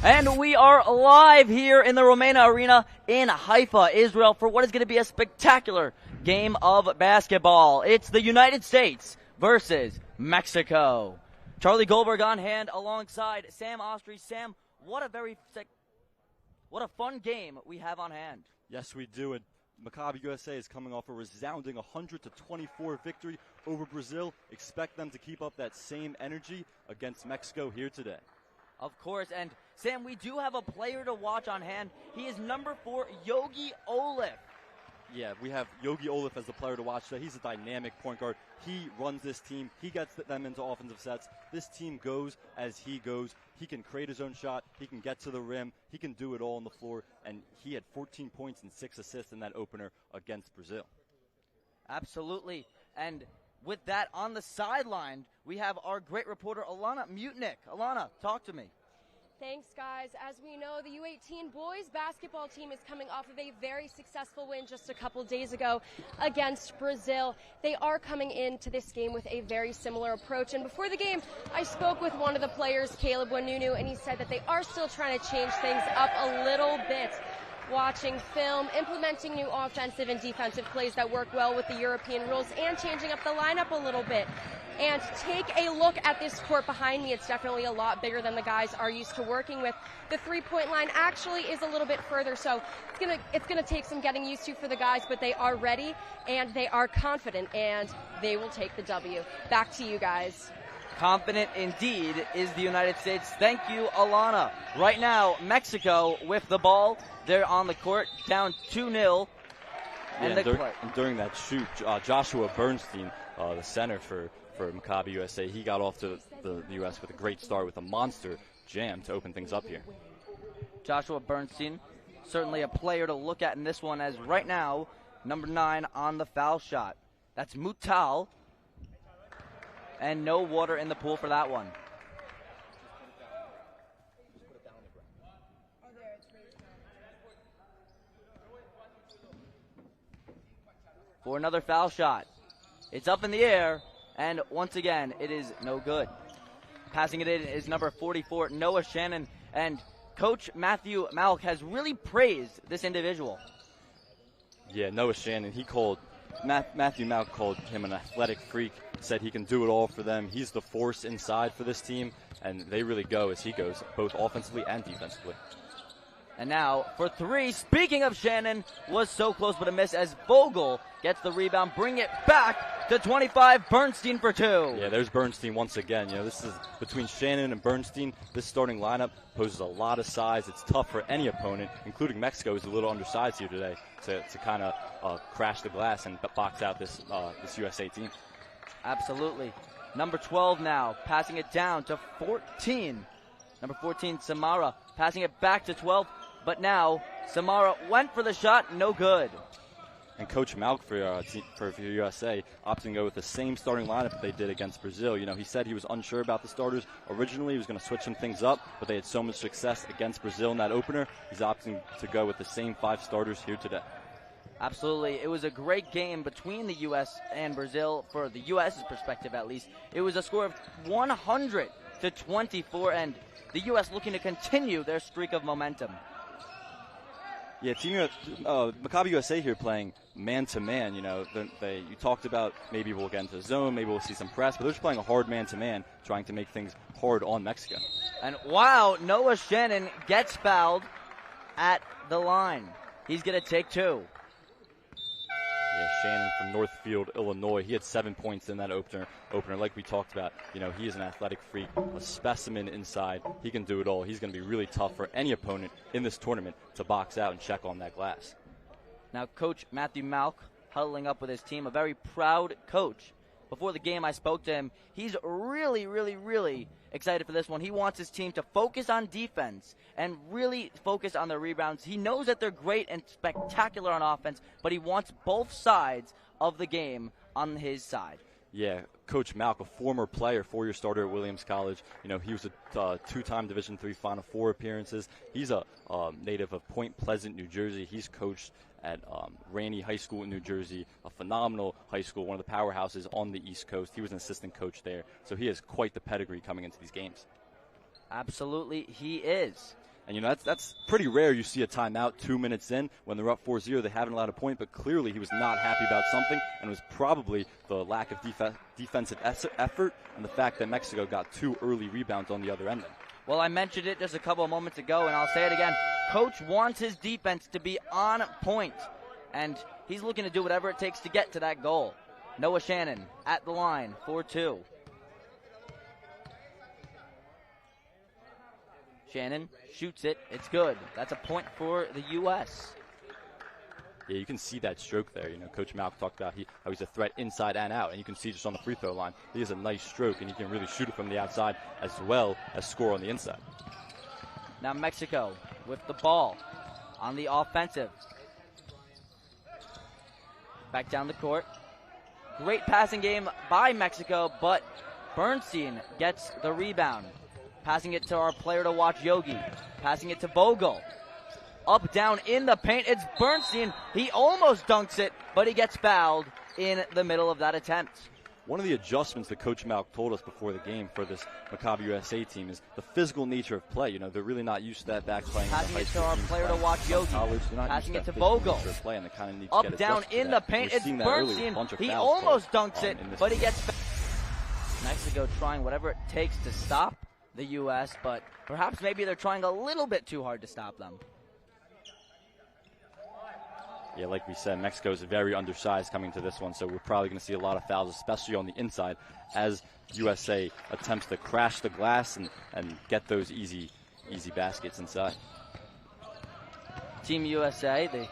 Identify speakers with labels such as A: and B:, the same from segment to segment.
A: And we are live here in the Romana Arena in Haifa, Israel, for what is going to be a spectacular game of basketball. It's the United States versus Mexico. Charlie Goldberg on hand alongside Sam Oshtry. Sam, what a fun game we have on hand.
B: Yes, we do. And Maccabi USA is coming off a resounding 100-24 victory over Brazil. Expect them to keep up that same energy against Mexico here today.
A: Of course, and Sam, we do have a player to watch on hand. He is number 4, Yogi Olaf.
B: Yeah, we have Yogi Olaf as the player to watch today. He's a dynamic point guard. He runs this team. He gets them into offensive sets. This team goes as he goes. He can create his own shot. He can get to the rim. He can do it all on the floor. And he had 14 points and 6 assists in that opener against Brazil.
A: Absolutely. And with that, on the sideline, we have our great reporter, Elana Mutnick. Elana, talk to me.
C: Thanks, guys. As we know, the U18 boys basketball team is coming off of a very successful win just a couple days ago against Brazil. They are coming into this game with a very similar approach. And before the game, I spoke with one of the players, Winoonu, and he said that they are still trying to change things up a little bit. Watching film, implementing new offensive and defensive plays that work well with the European rules, and changing up the lineup a little bit. And take a look at this court behind me. It's definitely a lot bigger than the guys are used to working with. The three-point line actually is a little bit further, so it's gonna take some getting used to for the guys, but they are ready and they are confident, and they will take the W. Back to you guys.
A: Confident indeed is the United States. Thank you, Elana. Right now, Mexico with the ball. They're on the court, down 2-0.
B: And during that shoot, Joshua Burstein, the center for Maccabi USA, he got off to the U.S. with a great start with a monster jam to open things up here.
A: Joshua Burstein, certainly a player to look at in this one, as right now, number 9 on the foul shot. That's Mutal. And no water in the pool for that one. For another foul shot. It's up in the air, and once again, it is no good. Passing it in is number 44, Noah Shannon, and Coach Matthew Malk has really praised this individual.
B: Yeah, Noah Shannon, Matthew Malk called him an athletic freak, said he can do it all for them. He's the force inside for this team, and they really go as he goes, both offensively and defensively.
A: And now for 3, speaking of Shannon, was so close but a miss as Vogel gets the rebound, bring it back to 25, Burstein for 2.
B: Yeah, there's Burstein once again. You know, this is between Shannon and Burstein. This starting lineup poses a lot of size. It's tough for any opponent, including Mexico, who's a little undersized here today, to kind of crash the glass and box out this USA team.
A: Absolutely. Number 12 now, passing it down to 14. Number 14, Samara, passing it back to 12. But now, Samara went for the shot, no good.
B: And Coach Malk for USA opting to go with the same starting lineup that they did against Brazil. You know, he said he was unsure about the starters. Originally, he was going to switch some things up, but they had so much success against Brazil in that opener. He's opting to go with the same 5 starters here today.
A: Absolutely. It was a great game between the U.S. and Brazil, for the U.S.'s perspective at least. It was a score of 100-24, and the U.S. looking to continue their streak of momentum.
B: Yeah, Maccabi USA here playing man-to-man. You know, you talked about maybe we'll get into the zone, maybe we'll see some press, but they're just playing a hard man-to-man, trying to make things hard on Mexico.
A: And wow, Noah Shannon gets fouled at the line. He's going to take 2.
B: Yeah, Shannon from Northfield, Illinois. He had 7 points in that opener. Like we talked about, you know, he is an athletic freak, a specimen inside. He can do it all. He's going to be really tough for any opponent in this tournament to box out and check on that glass.
A: Now, Coach Matthew Malk huddling up with his team, a very proud coach. Before the game, I spoke to him. He's really, really, really excited for this one. He wants his team to focus on defense and really focus on their rebounds. He knows that they're great and spectacular on offense, but he wants both sides of the game on his side.
B: Yeah, Coach Malk, a former player, 4-year starter at Williams College. You know, he was a 2-time Division III Final Four appearances. He's a native of Point Pleasant, New Jersey. He's coached at Rainey High School in New Jersey, a phenomenal high school, one of the powerhouses on the East Coast. He was an assistant coach there, so he has quite the pedigree coming into these games.
A: Absolutely, he is.
B: And, you know, that's pretty rare. You see a timeout 2 minutes in when they're up 4-0. They haven't allowed a point, but clearly he was not happy about something, and it was probably the lack of defensive effort and the fact that Mexico got 2 early rebounds on the other end.
A: Well, I mentioned it just a couple of moments ago, and I'll say it again. Coach wants his defense to be on point, and he's looking to do whatever it takes to get to that goal. Noah Shannon at the line, 4-2. Shannon shoots it. It's good. That's a point for the U.S.
B: Yeah, you can see that stroke there. You know, Coach Malk talked about how he's a threat inside and out, and you can see just on the free throw line, he has a nice stroke, and he can really shoot it from the outside as well as score on the inside.
A: Now Mexico with the ball on the offensive. Back down the court. Great passing game by Mexico, but Burstein gets the rebound. Passing it to our player to watch, Yogi. Passing it to Vogel. Up, down, in the paint. It's Burstein. He almost dunks it, but he gets fouled in the middle of that attempt.
B: One of the adjustments that Coach Malk told us before the game for this Maccabi USA team is the physical nature of play. You know, they're really not used to that back playing.
A: Passing it to our player to watch, Yogi. Passing it to Vogel. Up, down, in the paint. It's Burstein. He almost dunks it, but he gets fouled. Mexico trying whatever it takes to stop the U.S., but perhaps maybe they're trying a little bit too hard to stop them.
B: Yeah, like we said, Mexico is very undersized coming to this one, so we're probably going to see a lot of fouls, especially on the inside, as USA attempts to crash the glass and get those easy baskets inside.
A: Team USA, the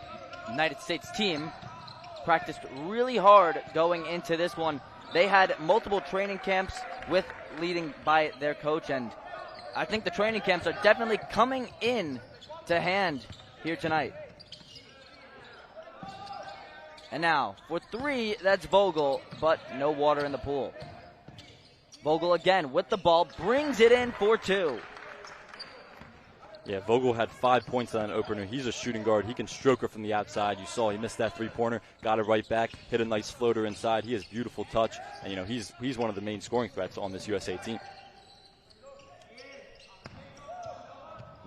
A: United States team, practiced really hard going into this one. They had multiple training camps leading by their coach, and I think the training camps are definitely coming in to hand here tonight. And now, for 3, that's Vogel, but no water in the pool. Vogel again with the ball, brings it in for 2.
B: Yeah, Vogel had 5 points on an opener. He's a shooting guard. He can stroke it from the outside. You saw he missed that three-pointer, got it right back, hit a nice floater inside. He has beautiful touch, and, you know, he's one of the main scoring threats on this USA team.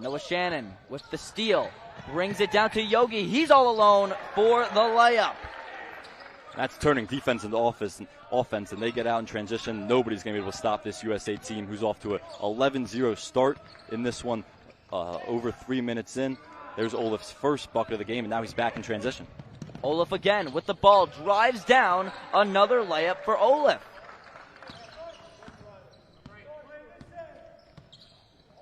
A: Noah Shannon with the steal, brings it down to Yogi. He's all alone for the layup.
B: That's turning defense into offense, and they get out in transition. Nobody's going to be able to stop this USA team, who's off to a 11-0 start in this one. Over 3 minutes in, there's Olaf's first bucket of the game, and now he's back in transition.
A: Olaf again with the ball, drives down, another layup for Olaf.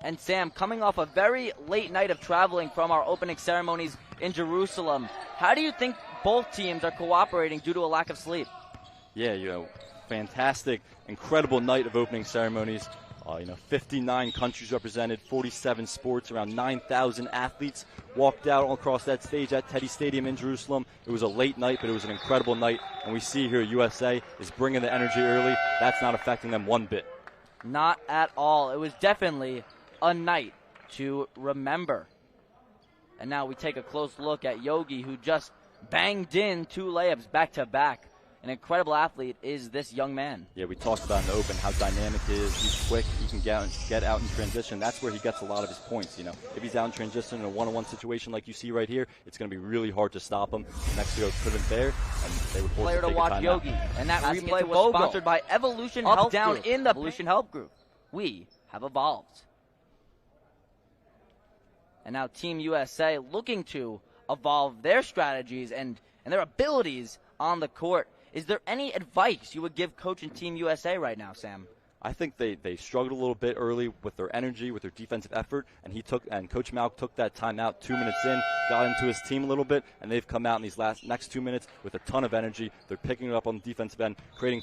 A: And Sam, coming off a very late night of traveling from our opening ceremonies in Jerusalem, how do you think both teams are cooperating due to a lack of sleep?
B: Yeah, you know, fantastic, incredible night of opening ceremonies. 59 countries represented, 47 sports, around 9,000 athletes walked out all across that stage at Teddy Stadium in Jerusalem. It was a late night, but it was an incredible night. And we see here USA is bringing the energy early. That's not affecting them one bit.
A: Not at all. It was definitely a night to remember. And now we take a close look at Yogi, who just banged in 2 layups back to back. An incredible athlete is this young man. Yeah, we talked about in the open how dynamic he is. He's quick. He can get out in transition. That's where he gets a lot of his points. You know, if he's out in transition in a one-on-one situation like you see right here, it's going to be really hard to stop him. Mexico couldn't there, and they were forced player
B: to take
A: watch
B: a timeout.
A: Yogi, and that replay was sponsored by Evolution Health Down Group. In the Evolution Health Group. We have evolved. And now Team USA looking to evolve their strategies and their abilities on the court. Is there any advice you would give Coach and Team USA right now, Sam? I think they struggled a little bit early with their energy, with their defensive effort, and Coach Malk took that timeout 2 minutes in, got into his team a little bit, and they've come out in these next 2 minutes with a ton of energy. They're picking it up on the defensive end, creating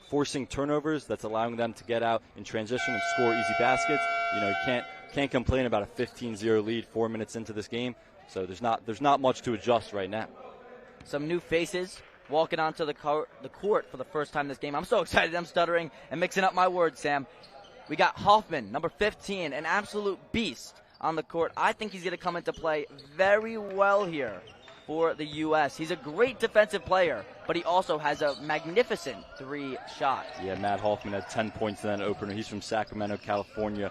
A: forcing turnovers that's allowing them to get out in transition and score easy baskets. You know, you can't complain about a 15-0 lead 4 minutes into this game. So there's not much to adjust right now. Some new faces walking onto the court for the first time this game. I'm so excited. I'm stuttering and mixing up my words, Sam. We got Hoffman, number 15, an absolute beast on the court. I think he's going to come into play very well here for the U.S. He's a great defensive player, but he also has a magnificent 3 shot. Yeah, Matt Hoffman had 10 points in that opener. He's from Sacramento, California.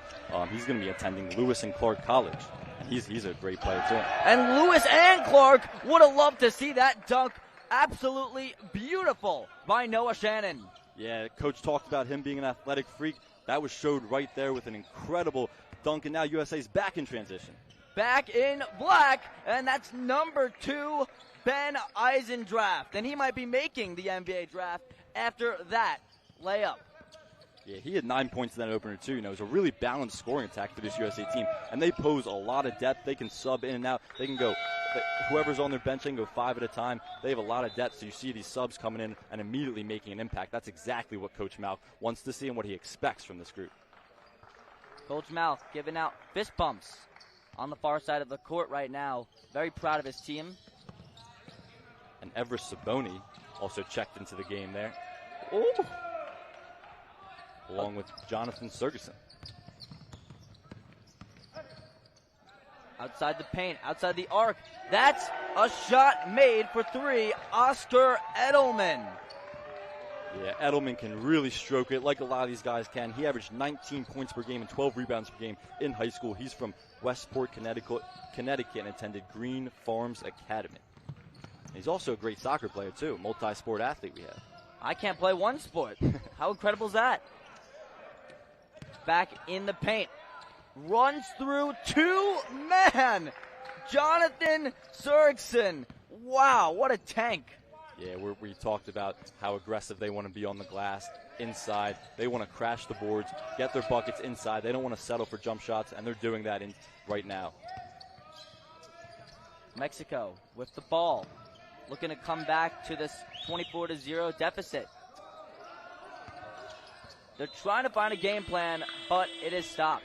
A: He's going to be attending Lewis and Clark College.
B: He's a great player, too.
A: And Lewis and Clark would have loved to see that dunk. Absolutely beautiful by Noah Shannon.
B: Yeah, Coach talked about him being an athletic freak. That was showed right there with an incredible dunk, and now USA's back in transition.
A: Back in black, and that's number 2, Ben Eisendraft. And he might be making the NBA draft after that layup.
B: Yeah, he had 9 points in that opener, too. You know, it was a really balanced scoring attack for this USA team, and they pose a lot of depth. They can sub in and out. They can go, whoever's on their bench, they can go 5 at a time. They have a lot of depth, so you see these subs coming in and immediately making an impact. That's exactly what Coach Malk wants to see and what he expects from this group.
A: Coach Malk giving out fist bumps on the far side of the court right now. Very proud of his team.
B: And Everest Saboni also checked into the game there.
A: Ooh.
B: Along with Jonathan Sergeson.
A: Outside the paint, outside the arc. That's a shot made for 3, Oscar Edelman.
B: Yeah, Edelman can really stroke it like a lot of these guys can. He averaged 19 points per game and 12 rebounds per game in high school. He's from Westport, Connecticut, and attended Green Farms Academy. He's also a great soccer player, too. Multi-sport athlete we have.
A: I can't play one sport. How incredible is that? Back in the paint. Runs through 2 men. Jonathan Sergeson. Wow, what a tank.
B: Yeah, we talked about how aggressive they want to be on the glass, inside. They want to crash the boards, get their buckets inside. They don't want to settle for jump shots, and they're doing that right now.
A: Mexico with the ball, looking to come back to this 24-0 deficit. They're trying to find a game plan, but it is stopped.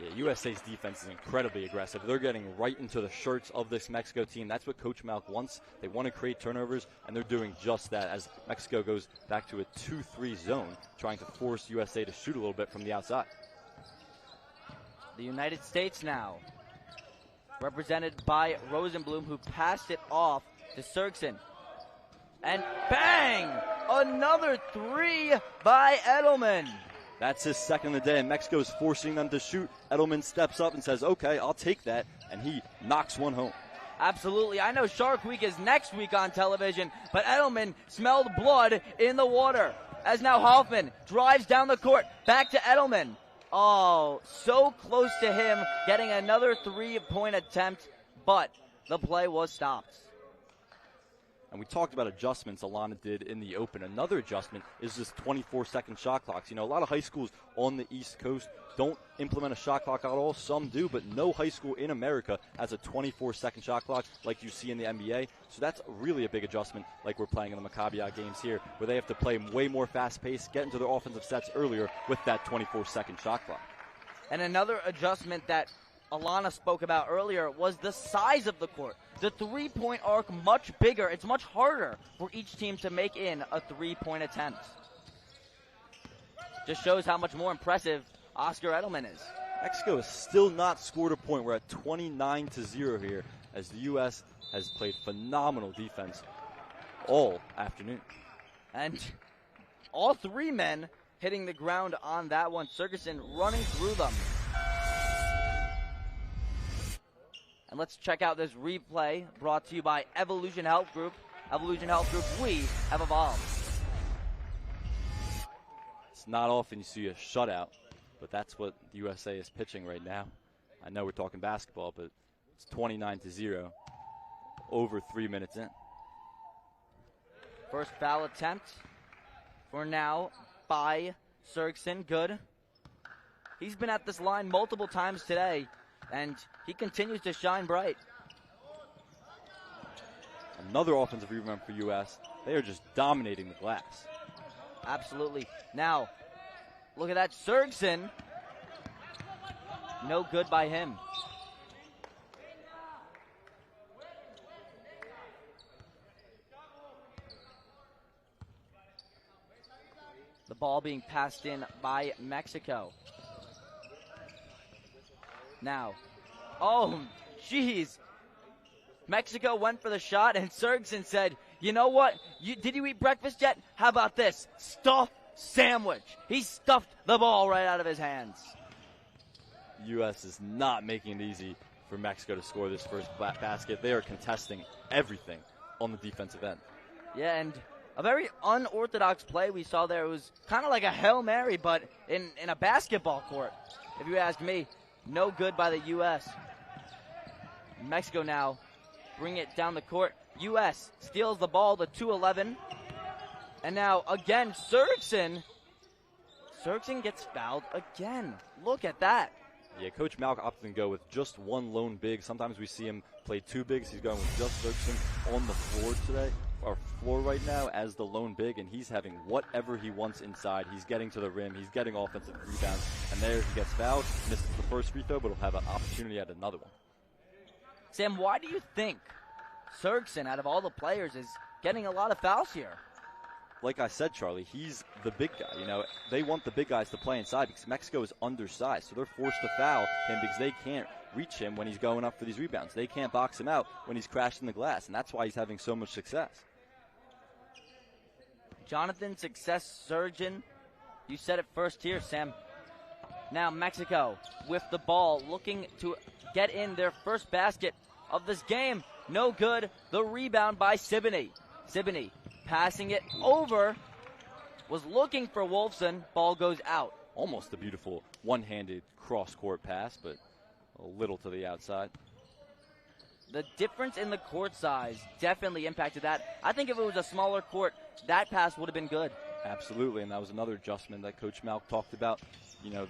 B: Yeah, USA's defense is incredibly aggressive. They're getting right into the shirts of this Mexico team. That's what Coach Malk wants. They want to create turnovers, and they're doing just that as Mexico goes back to a 2-3 zone, trying to force USA to shoot a little bit from the outside.
A: The United States now, represented by Rosenblum, who passed it off to Sergeson. And bang! Another 3 by Edelman.
B: That's his second of the day, and Mexico's forcing them to shoot. Edelman steps up and says, okay, I'll take that, and he knocks one home.
A: Absolutely. I know Shark Week is next week on television, but Edelman smelled blood in the water. As now Hoffman drives down the court, back to Edelman. Oh, so close to him getting another 3-point attempt, but the play was stopped.
B: And we talked about adjustments Elana did in the open. Another adjustment is this 24-second shot clocks. You know, a lot of high schools on the East Coast don't implement a shot clock at all. Some do, but no high school in America has a 24-second shot clock like you see in the NBA. So that's really a big adjustment like we're playing in the Maccabi games here, where they have to play way more fast-paced, get into their offensive sets earlier with that 24-second shot clock.
A: And another adjustment that Elana spoke about earlier was the size of the court. The 3-point arc much bigger. It's much harder for each team to make in a 3-point attempt. Just shows how much more impressive Oscar Edelman is.
B: Mexico has still not scored a point. We're at 29-0 here as the U.S. has played phenomenal defense all afternoon.
A: And all 3 men hitting the ground on that one. Sergeson running through them. And let's check out this replay brought to you by Evolution Health Group. Evolution Health Group, we have evolved.
B: It's not often you see a shutout, but that's what the USA is pitching right now. I know we're talking basketball, but it's 29-0, over 3 minutes in.
A: First foul attempt for now by Sergeson. Good. He's been at this line multiple times today, and he continues to shine bright.
B: Another offensive rebound for U.S. They are just dominating the glass.
A: Absolutely. Now, look at that. Sergeson. No good by him. The ball being passed in by Mexico. Now, oh, jeez. Mexico went for the shot, and Sergeson said, you know what? Did you eat breakfast yet? How about this? Stuffed sandwich. He stuffed the ball right out of his hands.
B: U.S. is not making it easy for Mexico to score this first basket. They are contesting everything on the defensive end.
A: Yeah, and a very unorthodox play we saw there. It was kind of like a Hail Mary, but in a basketball court. If you ask me, no good by the U.S. Mexico now bring it down the court. U.S. steals the ball to 2-11. And now, again, Sirksen gets fouled again. Look at that.
B: Yeah, Coach Malk opted to go with just one lone big. Sometimes we see him play two bigs. He's going with just Sirksen on the floor right now as the lone big, and he's having whatever he wants inside. He's getting to the rim. He's getting offensive rebounds. And there he gets fouled. Misses the first free throw, but he'll have an opportunity at another one.
A: Sam, why do you think Sirksen, out of all the players, is getting a lot of fouls here?
B: Like I said, Charlie, he's the big guy. You know, they want the big guys to play inside because Mexico is undersized, so they're forced to foul him because they can't reach him when he's going up for these rebounds. They can't box him out when he's crashing the glass, and that's why he's having so much success.
A: Jonathan Success Surgeon, you said it first here, Sam. Now Mexico with the ball, looking to get in their first basket of this game. No good. The rebound by Siboney. Siboney passing it over, was looking for Wolfson. Ball goes out.
B: Almost a beautiful one-handed cross-court pass, but a little to the outside.
A: The difference in the court size definitely impacted that. I think if it was a smaller court, that pass would have been good.
B: Absolutely, and that was another adjustment that Coach Malk talked about. You know,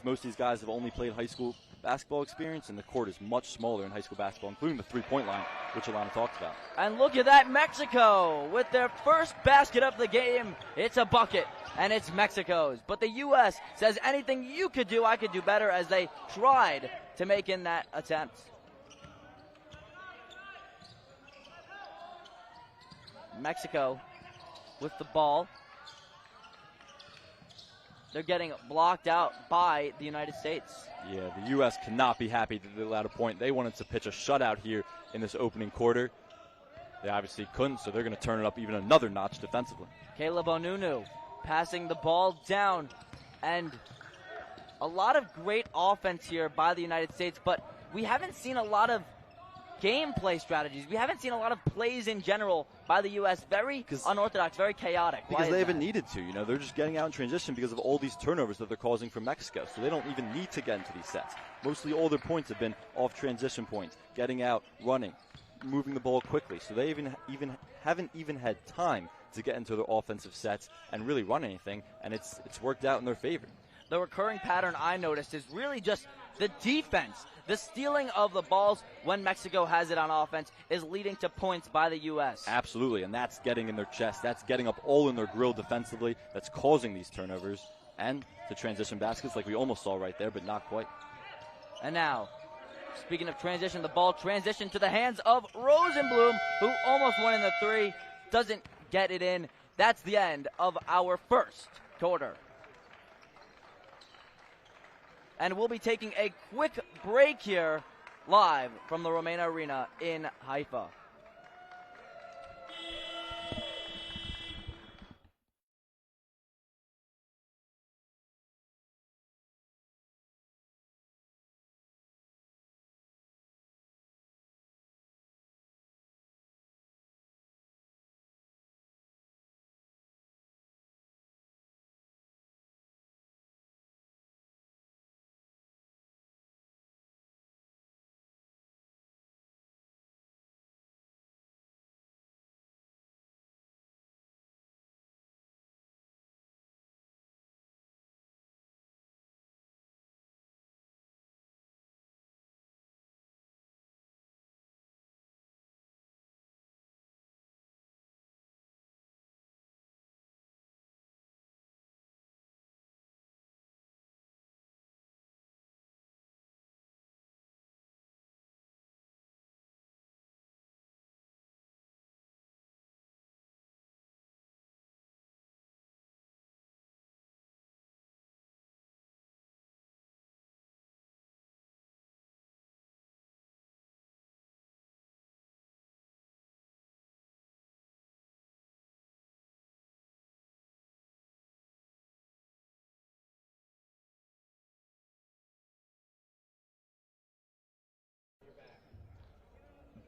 B: most of these guys have only played high school basketball experience, and the court is much smaller in high school basketball, including the three-point line, which Elana talked about.
A: And look at that, Mexico with their first basket of the game. It's a bucket, and it's Mexico's. But the U.S. says anything you could do, I could do better, as they tried to make in that attempt. Mexico with the ball. They're getting blocked out by the United States.
B: Yeah, the U.S. cannot be happy that they allowed a point. They wanted to pitch a shutout here in this opening quarter. They obviously couldn't, so they're going to turn it up even another notch defensively.
A: Caleb Winoonu passing the ball down. And a lot of great offense here by the United States, but we haven't seen a lot of gameplay strategies. We haven't seen a lot of plays in general by the U.S. Very unorthodox, very chaotic.
B: Because they haven't needed to. You know, they're just getting out in transition because of all these turnovers that they're causing for Mexico. So they don't even need to get into these sets. Mostly all their points have been off transition points, getting out, running, moving the ball quickly. So they haven't even had time to get into their offensive sets and really run anything, and it's worked out in their favor.
A: The recurring pattern I noticed is really just the defense. The stealing of the balls when Mexico has it on offense is leading to points by the U.S.
B: Absolutely, and that's getting in their chest. That's getting up all in their grill defensively. That's causing these turnovers and the transition baskets like we almost saw right there, but not quite.
A: And now, speaking of transition, the ball transitioned to the hands of Rosenblum, who almost won in the three, doesn't get it in. That's the end of our first quarter. And we'll be taking a quick break here live from the Romana Arena in Haifa.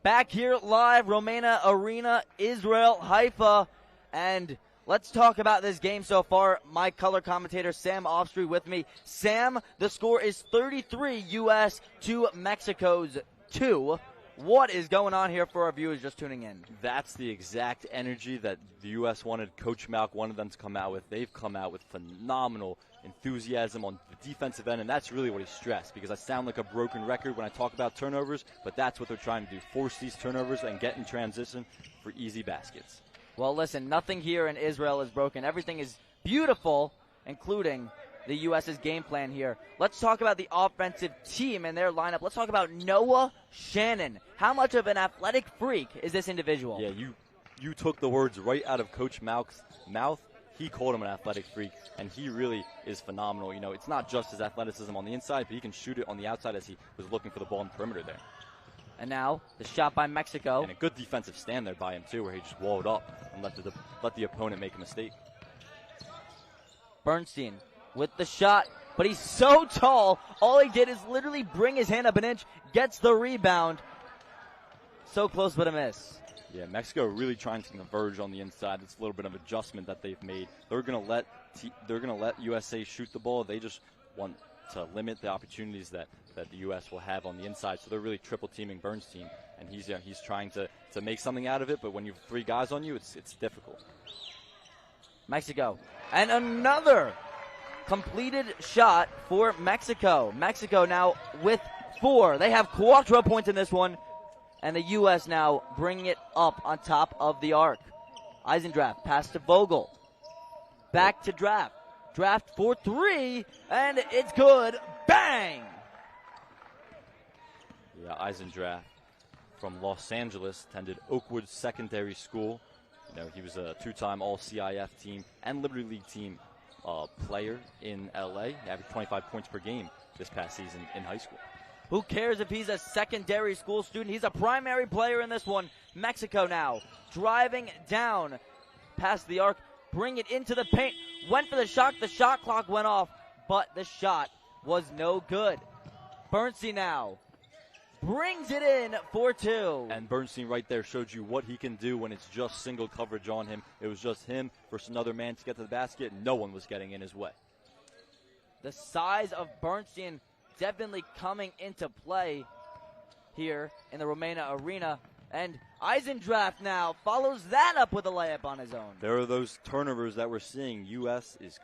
A: Back here live, Romania Arena, Israel, Haifa, and let's talk about this game so far. My color commentator, Sam Oshtry, with me. Sam, the score is 33 U.S. to Mexico's 2. What is going on here for our viewers just tuning in?
B: That's the exact energy that the U.S. wanted, Coach Malk wanted them to come out with. They've come out with phenomenal enthusiasm on the defensive end, and that's really what he stressed, because I sound like a broken record when I talk about turnovers, but that's what they're trying to do, force these turnovers and get in transition for easy baskets.
A: Well, listen, nothing here in Israel is broken. Everything is beautiful, including the U.S.'s game plan here. Let's talk about the offensive team and their lineup. Let's talk about Noah Shannon. How much of an athletic freak is this individual?
B: Yeah, you took the words right out of Coach Malk's mouth. He called him an athletic freak, and he really is phenomenal. You know, it's not just his athleticism on the inside, but he can shoot it on the outside as he was looking for the ball in the perimeter there.
A: And now the shot by Mexico.
B: And a good defensive stand there by him, too, where he just walled up and let the opponent make a mistake.
A: Burstein with the shot, but he's so tall. All he did is literally bring his hand up an inch, gets the rebound. So close, but a miss.
B: Yeah, Mexico really trying to converge on the inside. It's a little bit of adjustment that they've made. They're going to let USA shoot the ball. They just want to limit the opportunities that the U.S. will have on the inside. So they're really triple teaming Burstein, and he's trying to make something out of it. But when you have 3 guys on you, it's difficult.
A: Mexico, and another completed shot for Mexico. Mexico now with 4. They have quattro points in this one, and the U.S. now bringing it up on top of the arc. Eisendraft pass to Vogel. Back to Draft. Draft for 3, and it's good. Bang!
B: Yeah, Eisendraft from Los Angeles, attended Oakwood Secondary School. You know, he was a 2-time All-CIF team and Liberty League team player in L.A. He averaged 25 points per game this past season in high school.
A: Who cares if he's a secondary school student? He's a primary player in this one. Mexico now driving down past the arc, bring it into the paint. Went for the shot. The shot clock went off, but the shot was no good. Burstein now brings it in for 2.
B: And Burstein right there showed you what he can do when it's just single coverage on him. It was just him versus another man to get to the basket. No one was getting in his way.
A: The size of Burstein definitely coming into play here in the Romania Arena. And Eisendraft now follows that up with a layup on his own.
B: There are those turnovers that we're seeing. U.S. is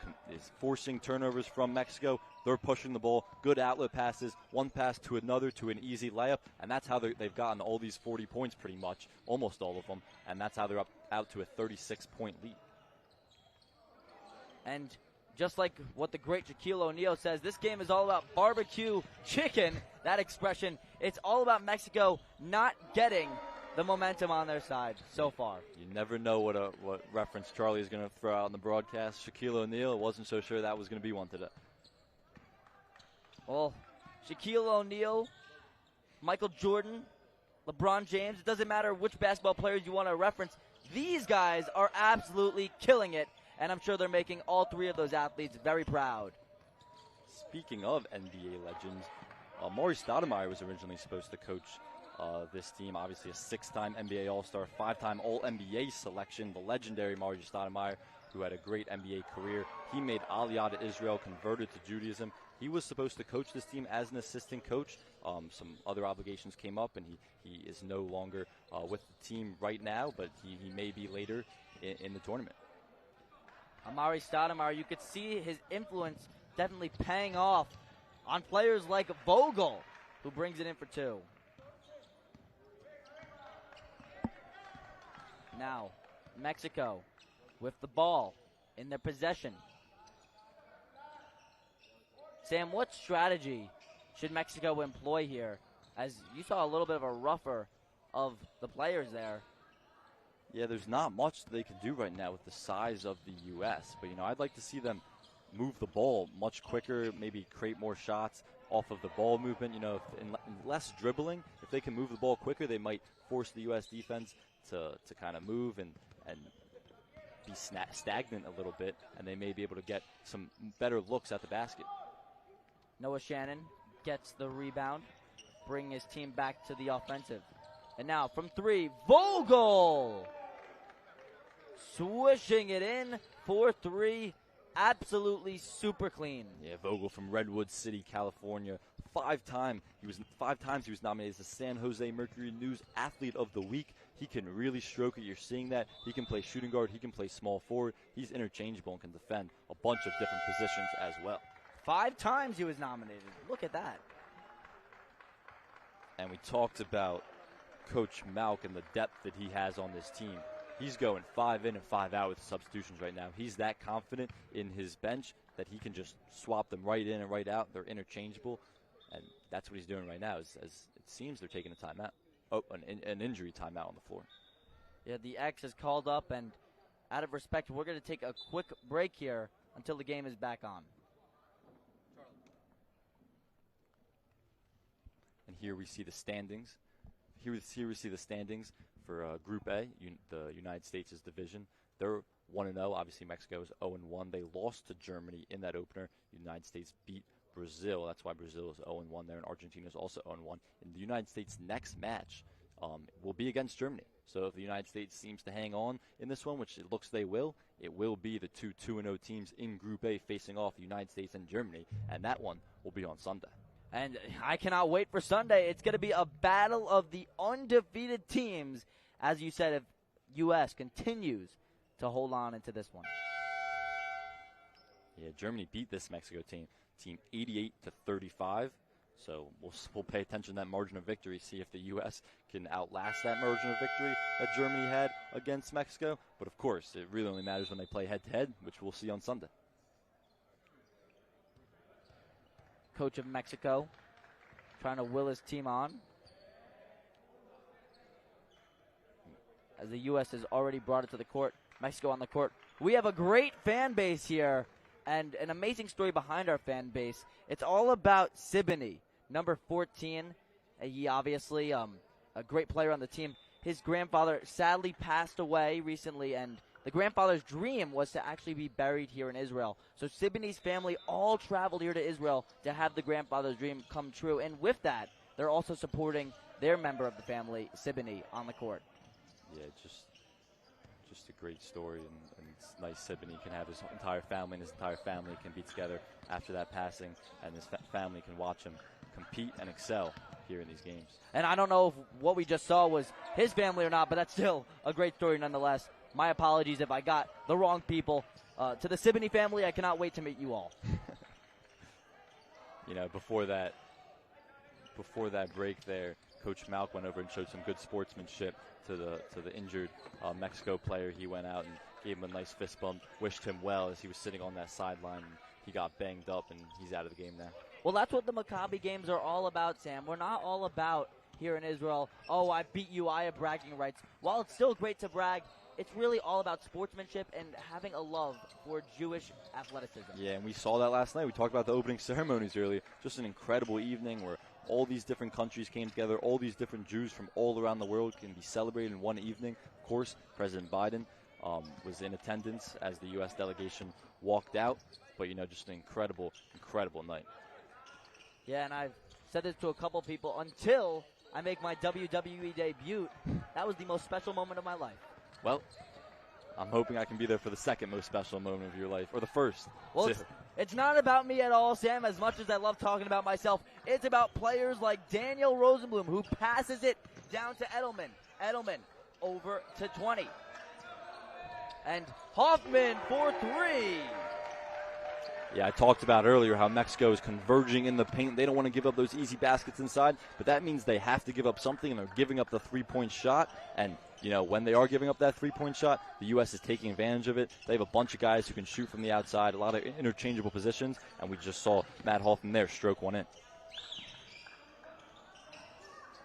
B: forcing turnovers from Mexico. They're pushing the ball. Good outlet passes. One pass to another to an easy layup. And that's how they've gotten all these 40 points pretty much, almost all of them. And that's how they're out to a 36-point lead.
A: And just like what the great Shaquille O'Neal says, this game is all about barbecue chicken. That expression. It's all about Mexico not getting the momentum on their side so far.
B: You never know what reference Charlie is going to throw out in the broadcast. Shaquille O'Neal, wasn't so sure that was going to be one today.
A: Well, Shaquille O'Neal, Michael Jordan, LeBron James, it doesn't matter which basketball players you want to reference. These guys are absolutely killing it, and I'm sure they're making all 3 of those athletes very proud.
B: Speaking of NBA legends, Maury Stoudemire was originally supposed to coach this team. Obviously a 6-time NBA All-Star, 5-time All-NBA selection, the legendary Maury Stoudemire, who had a great NBA career. He made Aliyah to Israel, converted to Judaism. He was supposed to coach this team as an assistant coach. Some other obligations came up, and he is no longer with the team right now, but he may be later in the tournament.
A: Maury Stoudemire, you could see his influence definitely paying off on players like Vogel, who brings it in for 2. Now, Mexico with the ball in their possession. Sam, what strategy should Mexico employ here? As you saw a little bit of a rougher of the players there.
B: Yeah, there's not much they can do right now with the size of the U.S. But, I'd like to see them move the ball much quicker, maybe create more shots off of the ball movement. In less dribbling, if they can move the ball quicker, they might force the U.S. defense to kind of move and be stagnant a little bit, and they may be able to get some better looks at the basket.
A: Noah Shannon gets the rebound, bringing his team back to the offensive. And now from 3, Vogel! Swishing it in for 3. Absolutely super clean.
B: Yeah, Vogel from Redwood City, California. 5 times he was nominated as the San Jose Mercury News Athlete of the Week. He can really stroke it. You're seeing that. He can play shooting guard. He can play small forward. He's interchangeable and can defend a bunch of different positions as well.
A: 5 times he was nominated. Look at that.
B: And we talked about Coach Malk and the depth that he has on this team. He's going 5 in and 5 out with substitutions right now. He's that confident in his bench that he can just swap them right in and right out. They're interchangeable, and that's what he's doing right now. As it seems they're taking a timeout. Oh, an injury timeout on the floor.
A: Yeah, the X is called up, and out of respect, we're going to take a quick break here until the game is back on.
B: And here we see the standings. Here we see the standings for Group A, the United States' division. They're 1-0. Obviously, Mexico is 0-1. They lost to Germany in that opener. The United States beat Brazil. That's why Brazil is 0-1 there, and Argentina is also 0-1. And the United States' next match will be against Germany. So if the United States seems to hang on in this one, which it looks they will, it will be the 2 2-0 teams in Group A facing off the United States and Germany, and that one will be on Sunday.
A: And I cannot wait for Sunday. It's going to be a battle of the undefeated teams. As you said, if U.S. continues to hold on into this one.
B: Yeah, Germany beat this Mexico team 88-35. So we'll pay attention to that margin of victory, see if the U.S. can outlast that margin of victory that Germany had against Mexico. But, of course, it really only matters when they play head-to-head, which we'll see on Sunday.
A: Coach of Mexico trying to will his team on. As the U.S. has already brought it to the court. Mexico on the court. We have a great fan base here and an amazing story behind our fan base. It's all about Siboney, number 14. He obviously a great player on the team. His grandfather sadly passed away recently, and the grandfather's dream was to actually be buried here in Israel. So Siboney's family all traveled here to Israel to have the grandfather's dream come true. And with that, they're also supporting their member of the family, Siboney, on the court.
B: Yeah, just a great story, and it's nice Siboney can have his entire family, and his entire family can be together after that passing, and his family can watch him compete and excel here in these games.
A: And I don't know if what we just saw was his family or not, but that's still a great story nonetheless. My apologies if I got the wrong people. To the Siboney family, I cannot wait to meet you all.
B: You know, before that break there, Coach Malk went over and showed some good sportsmanship to the injured Mexico player. He went out and gave him a nice fist bump, wished him well as he was sitting on that sideline. He got banged up, and he's out of the game now.
A: Well, that's what the Maccabi games are all about, Sam. We're not all about here in Israel, oh, I beat you, I have bragging rights. While it's still great to brag, it's really all about sportsmanship and having a love for Jewish athleticism.
B: Yeah, and we saw that last night. We talked about the opening ceremonies earlier. Just an incredible evening where all these different countries came together. All these different Jews from all around the world can be celebrated in one evening. Of course, President Biden was in attendance as the U.S. delegation walked out. But, you know, just an incredible, incredible night.
A: Yeah, and I've said this to a couple people. Until I make my WWE debut, that was the most special moment of my life.
B: Well, I'm hoping I can be there for the second most special moment of your life, or the first.
A: Well, it's not about me at all, Sam, as much as I love talking about myself. It's about players like Daniel Rosenblum, who passes it down to Edelman. Edelman over to 20. And Hoffman for 3.
B: Yeah, I talked about earlier how Mexico is converging in the paint. They don't want to give up those easy baskets inside, but that means they have to give up something, and they're giving up the three-point shot. And, you know, when they are giving up that three-point shot, the U.S. is taking advantage of it. They have a bunch of guys who can shoot from the outside, a lot of interchangeable positions, and we just saw Matt Hoffman there stroke one in.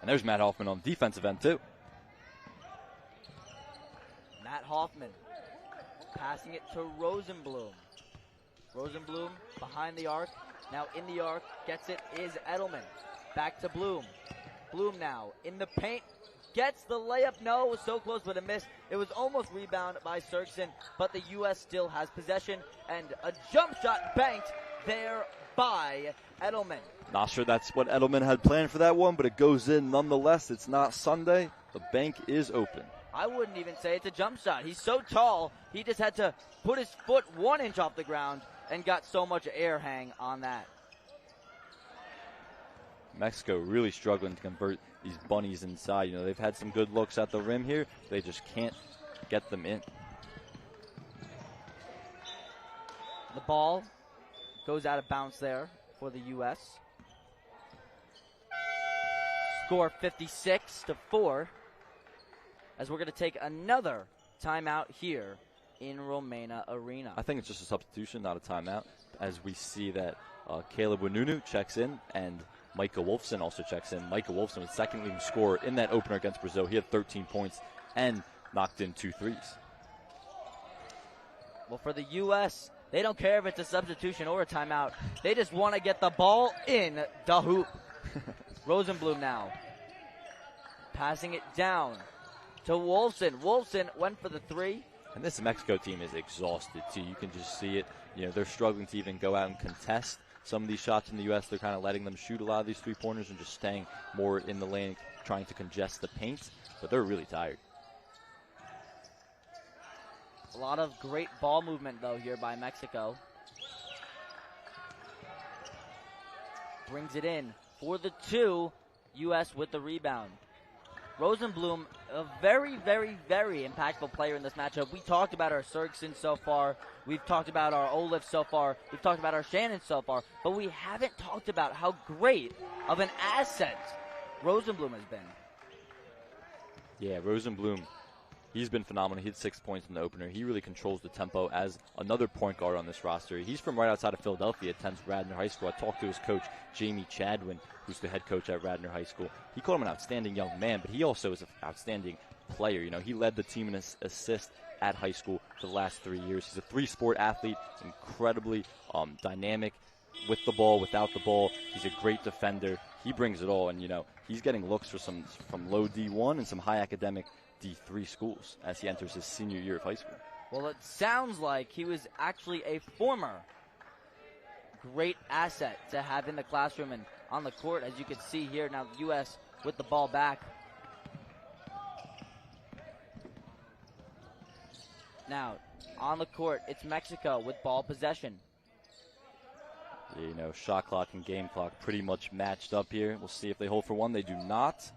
B: And there's Matt Hoffman on the defensive end, too.
A: Matt Hoffman passing it to Rosenblum. Rosenblum behind the arc. Now in the arc. Gets it is Edelman. Back to Bloom. Bloom now in the paint. Gets the layup. No, it was so close but a miss. It was almost rebounded by Serksen, but the U.S. still has possession. And a jump shot banked there by Edelman.
B: Not sure that's what Edelman had planned for that one, but it goes in nonetheless. It's not Sunday, The bank is open.
A: I wouldn't even say it's a jump shot. He's so tall, he just had to put his foot 1 inch off the ground and got so much air hang on that.
B: Mexico really struggling to convert these bunnies inside. You know, they've had some good looks at the rim here. They just can't get them in.
A: The ball goes out of bounds there for the U.S. Score 56-4 as we're going to take another timeout here in Romena Arena.
B: I think it's just a substitution, not a timeout, as we see that Caleb Winoonu checks in and Micah Wolfson also checks in. Micah Wolfson was second leading scorer in that opener against Brazil. He had 13 points and knocked in 2 threes.
A: Well, for the U.S., they don't care if it's a substitution or a timeout. They just want to get the ball in the hoop. Rosenblum now passing it down to Wolfson. Wolfson went for the 3.
B: And this Mexico team is exhausted, too. You can just see it. You know, they're struggling to even go out and contest some of these shots in the U.S. They're kind of letting them shoot a lot of these three-pointers and just staying more in the lane, trying to congest the paint. But they're really tired.
A: A lot of great ball movement, though, here by Mexico. Brings it in for the 2. U.S. with the rebound. Rosenblum, a very, very, very impactful player in this matchup. We talked about our Sergson so far. We've talked about our Olaf so far. We've talked about our Shannon so far. But we haven't talked about how great of an asset Rosenblum has been.
B: Yeah, Rosenblum, he's been phenomenal. He had 6 points in the opener. He really controls the tempo as another point guard on this roster. He's from right outside of Philadelphia, attends Radnor High School. I talked to his coach, Jamie Chadwin, who's the head coach at Radnor High School. He called him an outstanding young man, but he also is an outstanding player. You know, he led the team in assists at high school for the last 3 years. He's a 3-sport athlete, incredibly dynamic with the ball, without the ball. He's a great defender. He brings it all, and, you know, he's getting looks from low D1 and some high academic D3 schools as he enters his senior year of high school.
A: Well, it sounds like he was actually a former great asset to have in the classroom and on the court, as you can see here. Now the U.S. with the ball back. Now, on the court, it's Mexico with ball possession.
B: You know, shot clock and game clock pretty much matched up here. We'll see if they hold for one. They do not.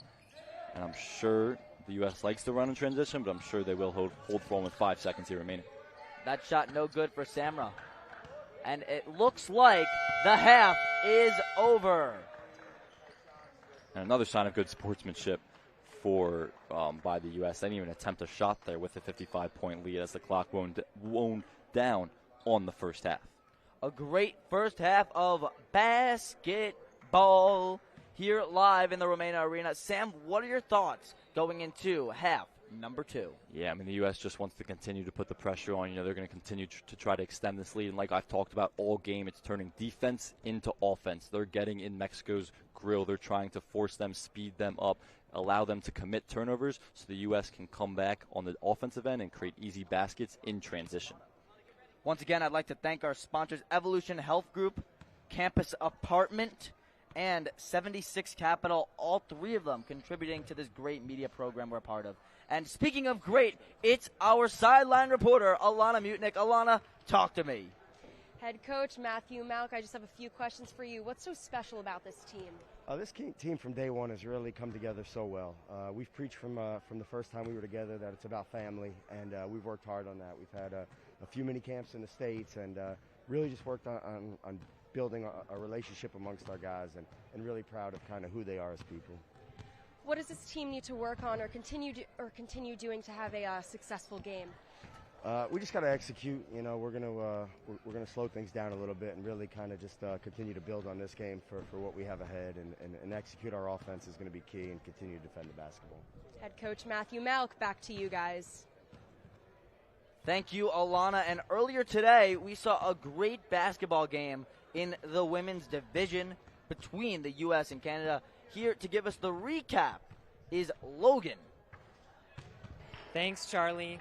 B: And I'm sure the U.S. likes to run in transition, but I'm sure they will hold for one with 5 seconds here remaining.
A: That shot no good for Samra. And it looks like the half is over.
B: And another sign of good sportsmanship by the U.S. They didn't even attempt a shot there with a 55-point lead as the clock wound down on the first half.
A: A great first half of basketball here live in the Romena Arena. Sam, what are your thoughts going into half number 2?
B: Yeah, I mean, the U.S. just wants to continue to put the pressure on. You know, they're going to continue to try to extend this lead. And like I've talked about all game, it's turning defense into offense. They're getting in Mexico's grill. They're trying to force them, speed them up, allow them to commit turnovers so the U.S. can come back on the offensive end and create easy baskets in transition.
A: Once again, I'd like to thank our sponsors, Evolution Health Group, Campus Apartment, and 76 Capital, all 3 of them contributing to this great media program we're a part of. And speaking of great, it's our sideline reporter, Elana Mutnick. Elana, talk to me.
C: Head coach Matthew Malk, I just have a few questions for you. What's so special about this team?
D: This team from day one has really come together so well. We've preached from the first time we were together that it's about family, and we've worked hard on that. We've had a few mini camps in the States and really just worked on building a relationship amongst our guys, and really proud of kind of who they are as people.
C: What does this team need to work on or continue doing to have a successful game?
D: We just got to execute. You know, we're gonna slow things down a little bit and really kind of just continue to build on this game for what we have ahead, and execute our offense is going to be key, and continue to defend the basketball.
C: Head coach Matthew Malk, back to you guys.
A: Thank you, Elana. And earlier today, we saw a great basketball game in the women's division between the U.S. and Canada. Here to give us the recap is Logan.
E: Thanks, Charlie.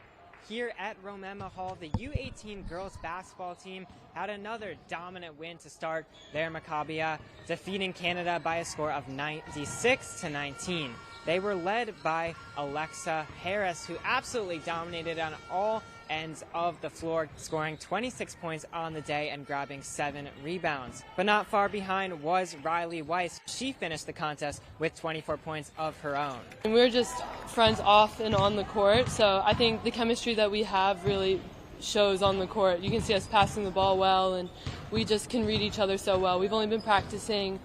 E: Here at Romena Hall, the U18 girls basketball team had another dominant win to start their Maccabia, defeating Canada by a score of 96-19. They were led by Alexa Harris, who absolutely dominated on all ends of the floor, scoring 26 points on the day and grabbing 7 rebounds. But not far behind was Riley Weiss. She finished the contest with 24 points of her own.
F: And we're just friends off and on the court, so I think the chemistry that we have really shows on the court. You can see us passing the ball well, and we just can read each other so well. We've only been practicing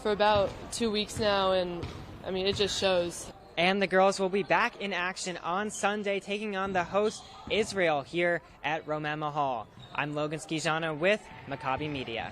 F: for about 2 weeks now, and I mean, it just shows.
E: And the girls will be back in action on Sunday, taking on the host Israel here at Romema Hall. I'm Logan Schiciano with Maccabi Media.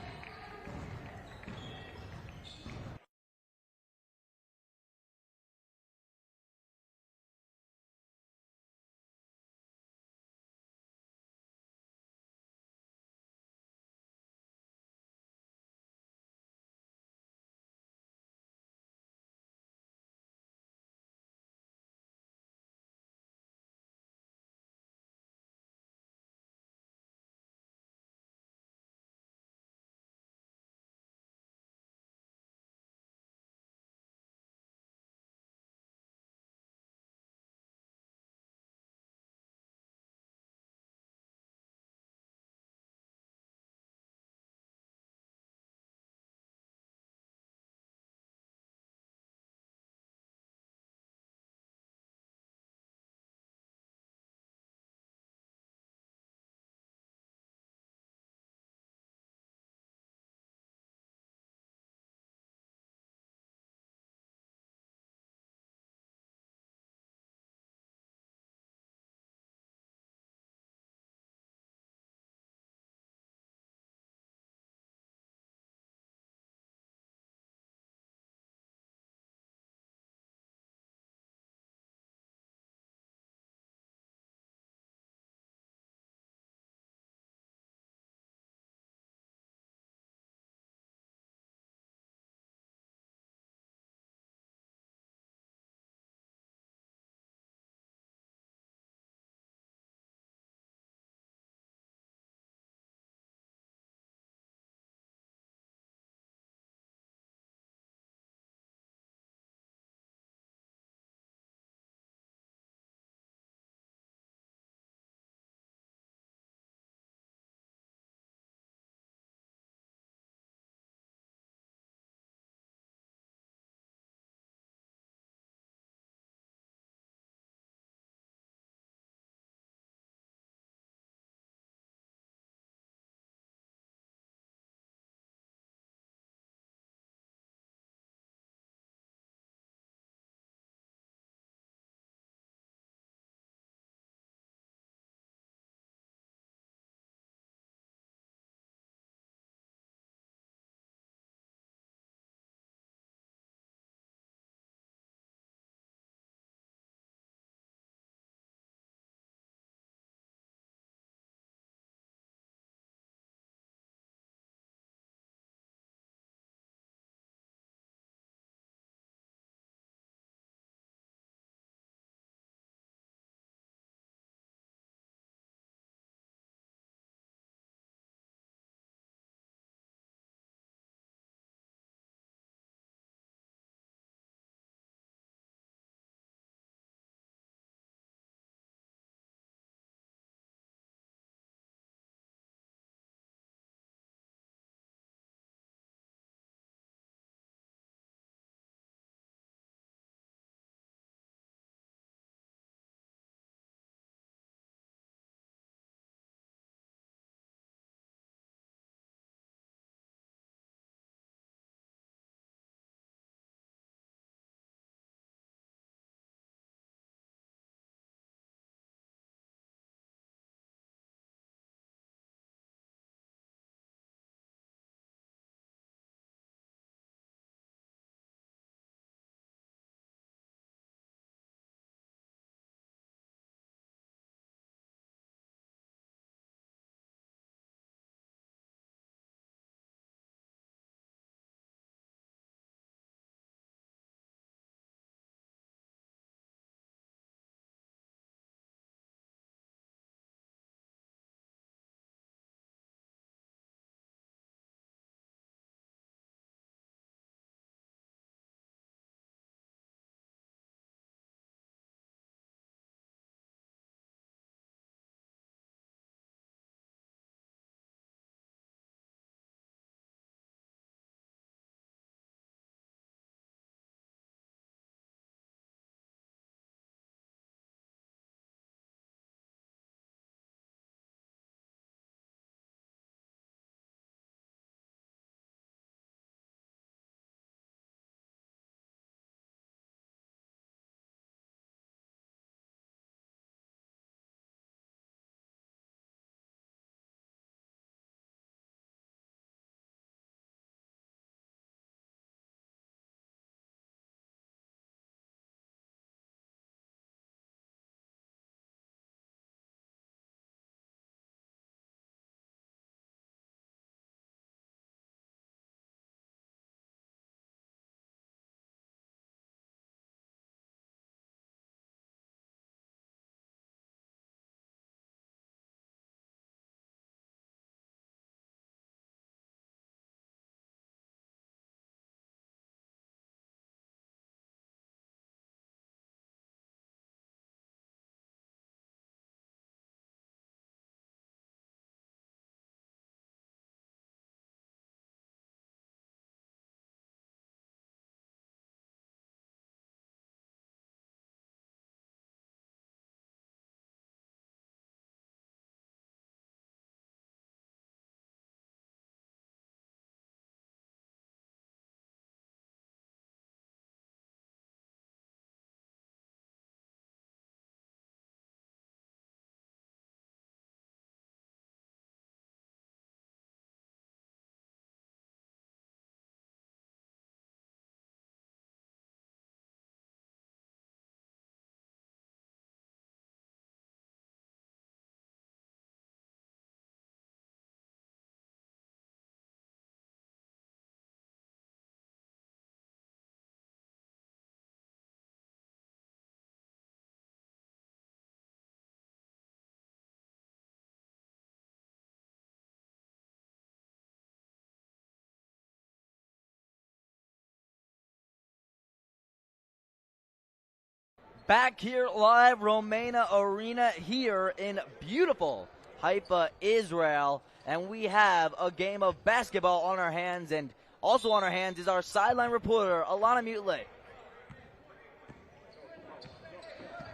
A: back here live, Romania Arena here in beautiful Haifa, Israel. And we have a game of basketball on our hands, and also on our hands is our sideline reporter, Elana Mutnick.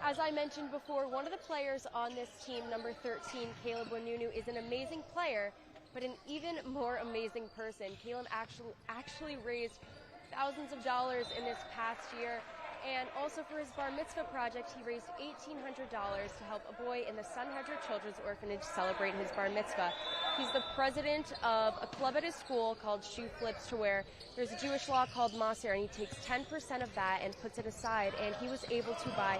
C: As I mentioned before, one of the players on this team, number 13, Caleb Winoonu, is an amazing player, but an even more amazing person. Caleb actually raised thousands of dollars in this past year, and also for his bar mitzvah project, he raised $1,800 to help a boy in the Sanhedrin Children's Orphanage celebrate his bar mitzvah. He's the president of a club at his school called Shoe Flips, to where there's a Jewish law called Maser, and he takes 10% of that and puts it aside, and he was able to buy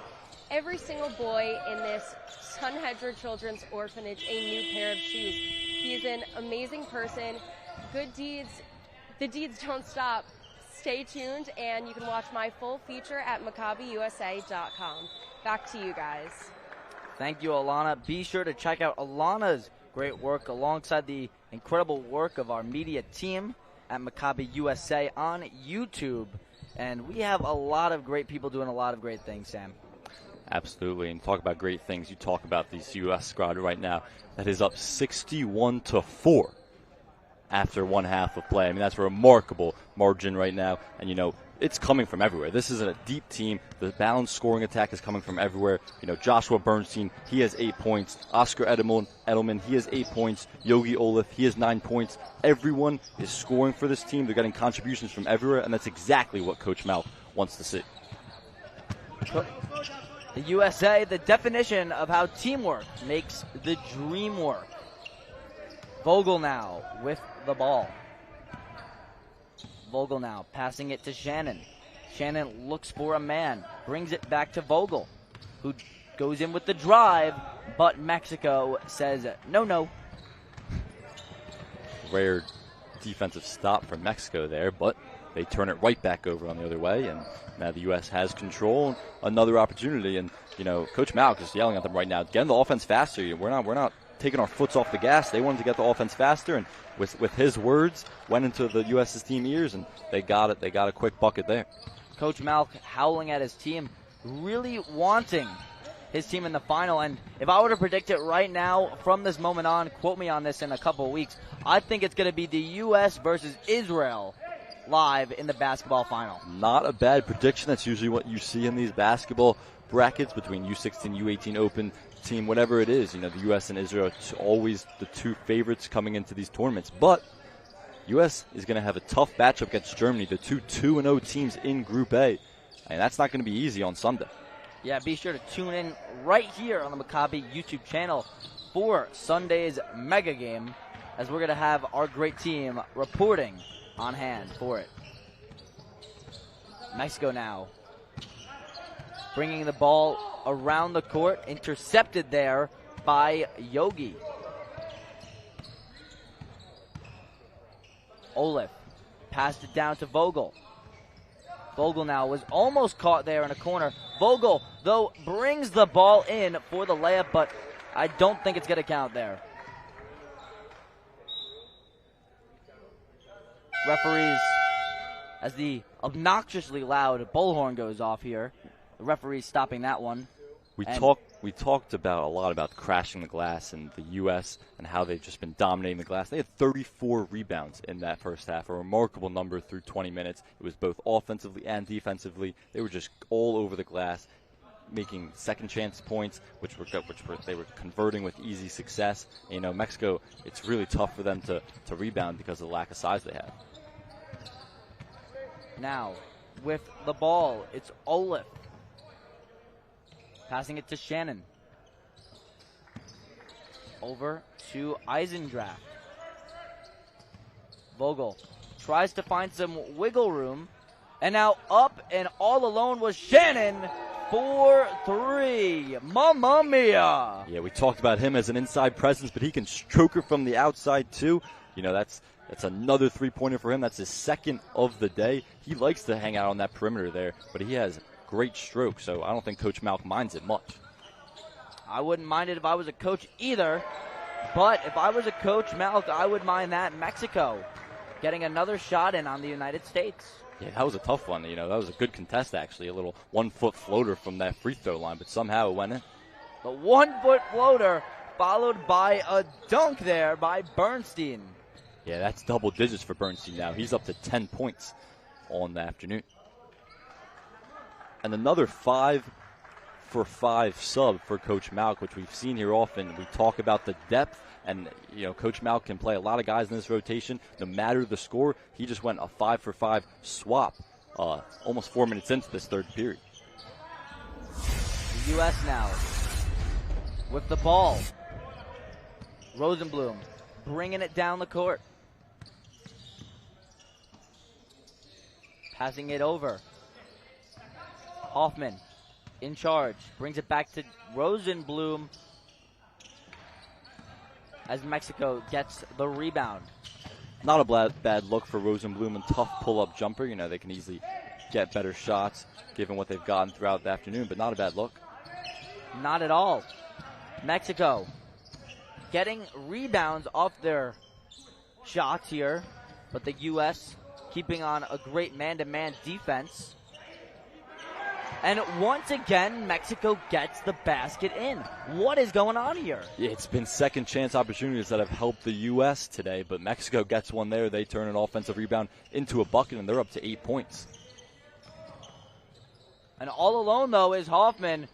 C: every single boy in this Sanhedrin Children's Orphanage a new pair of shoes. He's an amazing person. Good deeds, the deeds don't stop. Stay tuned, and you can watch my full feature at MaccabIUSA.com. Back to you guys.
A: Thank you, Elana. Be sure to check out Elana's great work alongside the incredible work of our media team at Maccabi USA on YouTube. And we have a lot of great people doing a lot of great things, Sam.
B: Absolutely, and talk about great things. You talk about this U.S. squad right now that is up 61-4 after one half of play. I mean, that's a remarkable margin right now, and you know, it's coming from everywhere. This is a deep team. The balanced scoring attack is coming from everywhere. You know, Joshua Burstein, he has 8 points. Oscar Edelman, he has 8 points. Yogi Olaf, he has 9 points. Everyone is scoring for this team. They're getting contributions from everywhere, and that's exactly what Coach Malk wants to see.
A: The USA, the definition of how teamwork makes the dream work. Vogel now with the ball. Vogel now passing it to Shannon. Shannon looks for a man, brings it back to Vogel, who goes in with the drive, but Mexico says no.
B: Rare defensive stop from Mexico there, but they turn it right back over on the other way, and now the U.S. has control. Another opportunity, and you know, Coach Malk is yelling at them right now, getting the offense faster. We're not taking our foots off the gas. They wanted to get the offense faster, and with his words, went into the U.S.'s team ears, and they got it. They got a quick bucket there.
A: Coach Malk howling at his team, really wanting his team in the final. And if I were to predict it right now, from this moment on, quote me on this in a couple of weeks, I think it's going to be the U.S. versus Israel live in the basketball final.
B: Not a bad prediction. That's usually what you see in these basketball brackets between U16, U18 Open team, whatever it is. You know, the U.S. and Israel are always the two favorites coming into these tournaments. But U.S. is going to have a tough matchup against Germany, the two 2-0 teams in Group A. And that's not going to be easy on Sunday.
A: Yeah, be sure to tune in right here on the Maccabi YouTube channel for Sunday's mega game, as we're going to have our great team reporting on hand for it. Mexico now bringing the ball around the court, intercepted there by Yogi. Olaf passed it down to Vogel. Vogel now was almost caught there in a corner. Vogel, though, brings the ball in for the layup, but I don't think it's going to count there. Referees, as the obnoxiously loud bullhorn goes off here, the referee's stopping that one.
B: We talked about a lot about crashing the glass in the U.S. and how they've just been dominating the glass. They had 34 rebounds in that first half, a remarkable number through 20 minutes. It was both offensively and defensively. They were just all over the glass, making second chance points, which they were converting with easy success. And, you know, Mexico, it's really tough for them to rebound because of the lack of size they have.
A: Now, with the ball, it's Olaf. Passing it to Shannon. Over to Eisendrath. Vogel tries to find some wiggle room. And now up and all alone was Shannon for 3. Mamma mia!
B: Yeah, we talked about him as an inside presence, but he can stroke her from the outside too. You know, that's another three-pointer for him. That's his second of the day. He likes to hang out on that perimeter there, but he has great stroke, so I don't think Coach Malk minds it much.
A: I wouldn't mind it if I was a coach either, but if I was a coach, Malk, I would mind that. Mexico getting another shot in on the United States.
B: Yeah, that was a tough one. That was a good contest, actually. A little 1-foot floater from that free throw line, but somehow it went in.
A: The 1-foot floater followed by a dunk there by Burstein.
B: Yeah, that's double digits for Burstein now. He's up to 10 points on the afternoon. And another 5-for-5 sub for Coach Malk, which we've seen here often. We talk about the depth, and Coach Malk can play a lot of guys in this rotation. No matter the score, he just went a 5-for-5 swap almost 4 minutes into this third period.
A: The U.S. now with the ball. Rosenblum bringing it down the court. Passing it over. Hoffman in charge. Brings it back to Rosenblum as Mexico gets the rebound.
B: Not a bad look for Rosenblum, and tough pull-up jumper. They can easily get better shots given what they've gotten throughout the afternoon, but not a bad look.
A: Not at all. Mexico getting rebounds off their shots here, but the U.S. keeping on a great man-to-man defense. And once again, Mexico gets the basket in. What is going on here?
B: Yeah, it's been second chance opportunities that have helped the U.S. today, but Mexico gets one there. They turn an offensive rebound into a bucket, and they're up to 8 points.
A: And all alone, though, is Hoffman.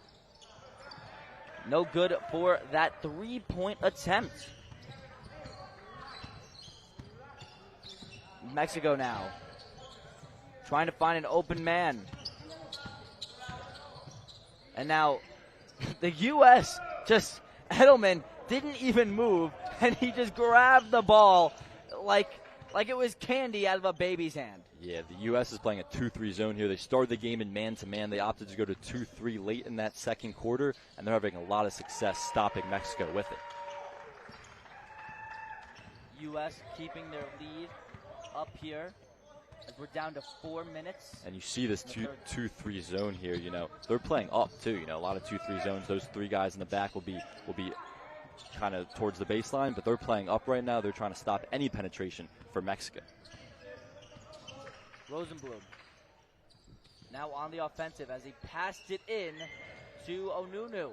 A: No good for that three-point attempt. Mexico now trying to find an open man. And now the U.S. Edelman didn't even move, and he just grabbed the ball like it was candy out of a baby's hand.
B: Yeah, the U.S. is playing a 2-3 zone here. They started the game in man-to-man. They opted to go to 2-3 late in that second quarter, and they're having a lot of success stopping Mexico with it.
A: U.S. keeping their lead up here as we're down to 4 minutes.
B: And you see this 2-3 zone here. They're playing up too. A lot of 2-3 zones. Those three guys in the back will be kind of towards the baseline, but they're playing up right now. They're trying to stop any penetration for Mexico.
A: Rosenblum now on the offensive as he passed it in to Winoonu.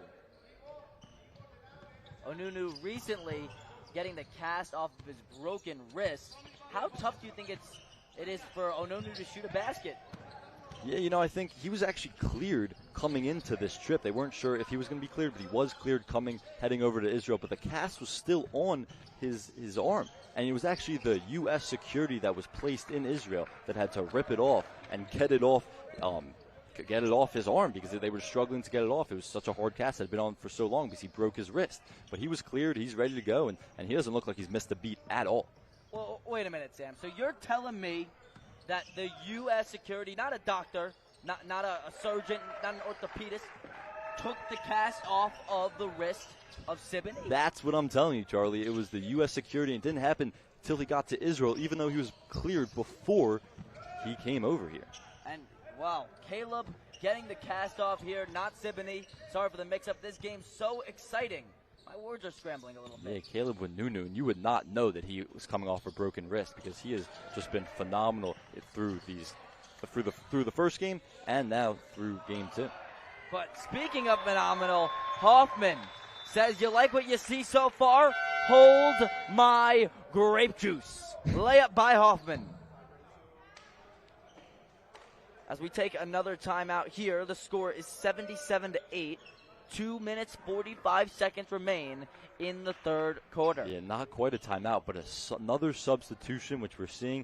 A: Winoonu recently getting the cast off of his broken wrist. How tough do you think it is for Winoonu to shoot a basket?
B: Yeah, I think he was actually cleared coming into this trip. They weren't sure if he was going to be cleared, but he was cleared heading over to Israel. But the cast was still on his arm. And it was actually the U.S. security that was placed in Israel that had to rip it off and get it off his arm because they were struggling to get it off. It was such a hard cast that had been on for so long because he broke his wrist. But he was cleared. He's ready to go, and he doesn't look like he's missed a beat at all.
A: Well, wait a minute, Sam. So you're telling me that the U.S. security, not a doctor, not a surgeon, not an orthopedist, took the cast off of the wrist of Siboney?
B: That's what I'm telling you, Charlie. It was the U.S. security, and it didn't happen until he got to Israel, even though he was cleared before he came over here.
A: And, wow, Caleb getting the cast off here, not Siboney. Sorry for the mix-up. This game's so exciting. My words are scrambling a little bit.
B: Yeah, Caleb Winoonu, and you would not know that he was coming off a broken wrist because he has just been phenomenal through the first game and now through game 2.
A: But speaking of phenomenal, Hoffman says, you like what you see so far? Hold my grape juice. Layup by Hoffman. As we take another timeout here, the score is 77-8. 2 minutes, 45 seconds remain in the third quarter.
B: Yeah, not quite a timeout, but another substitution, which we're seeing.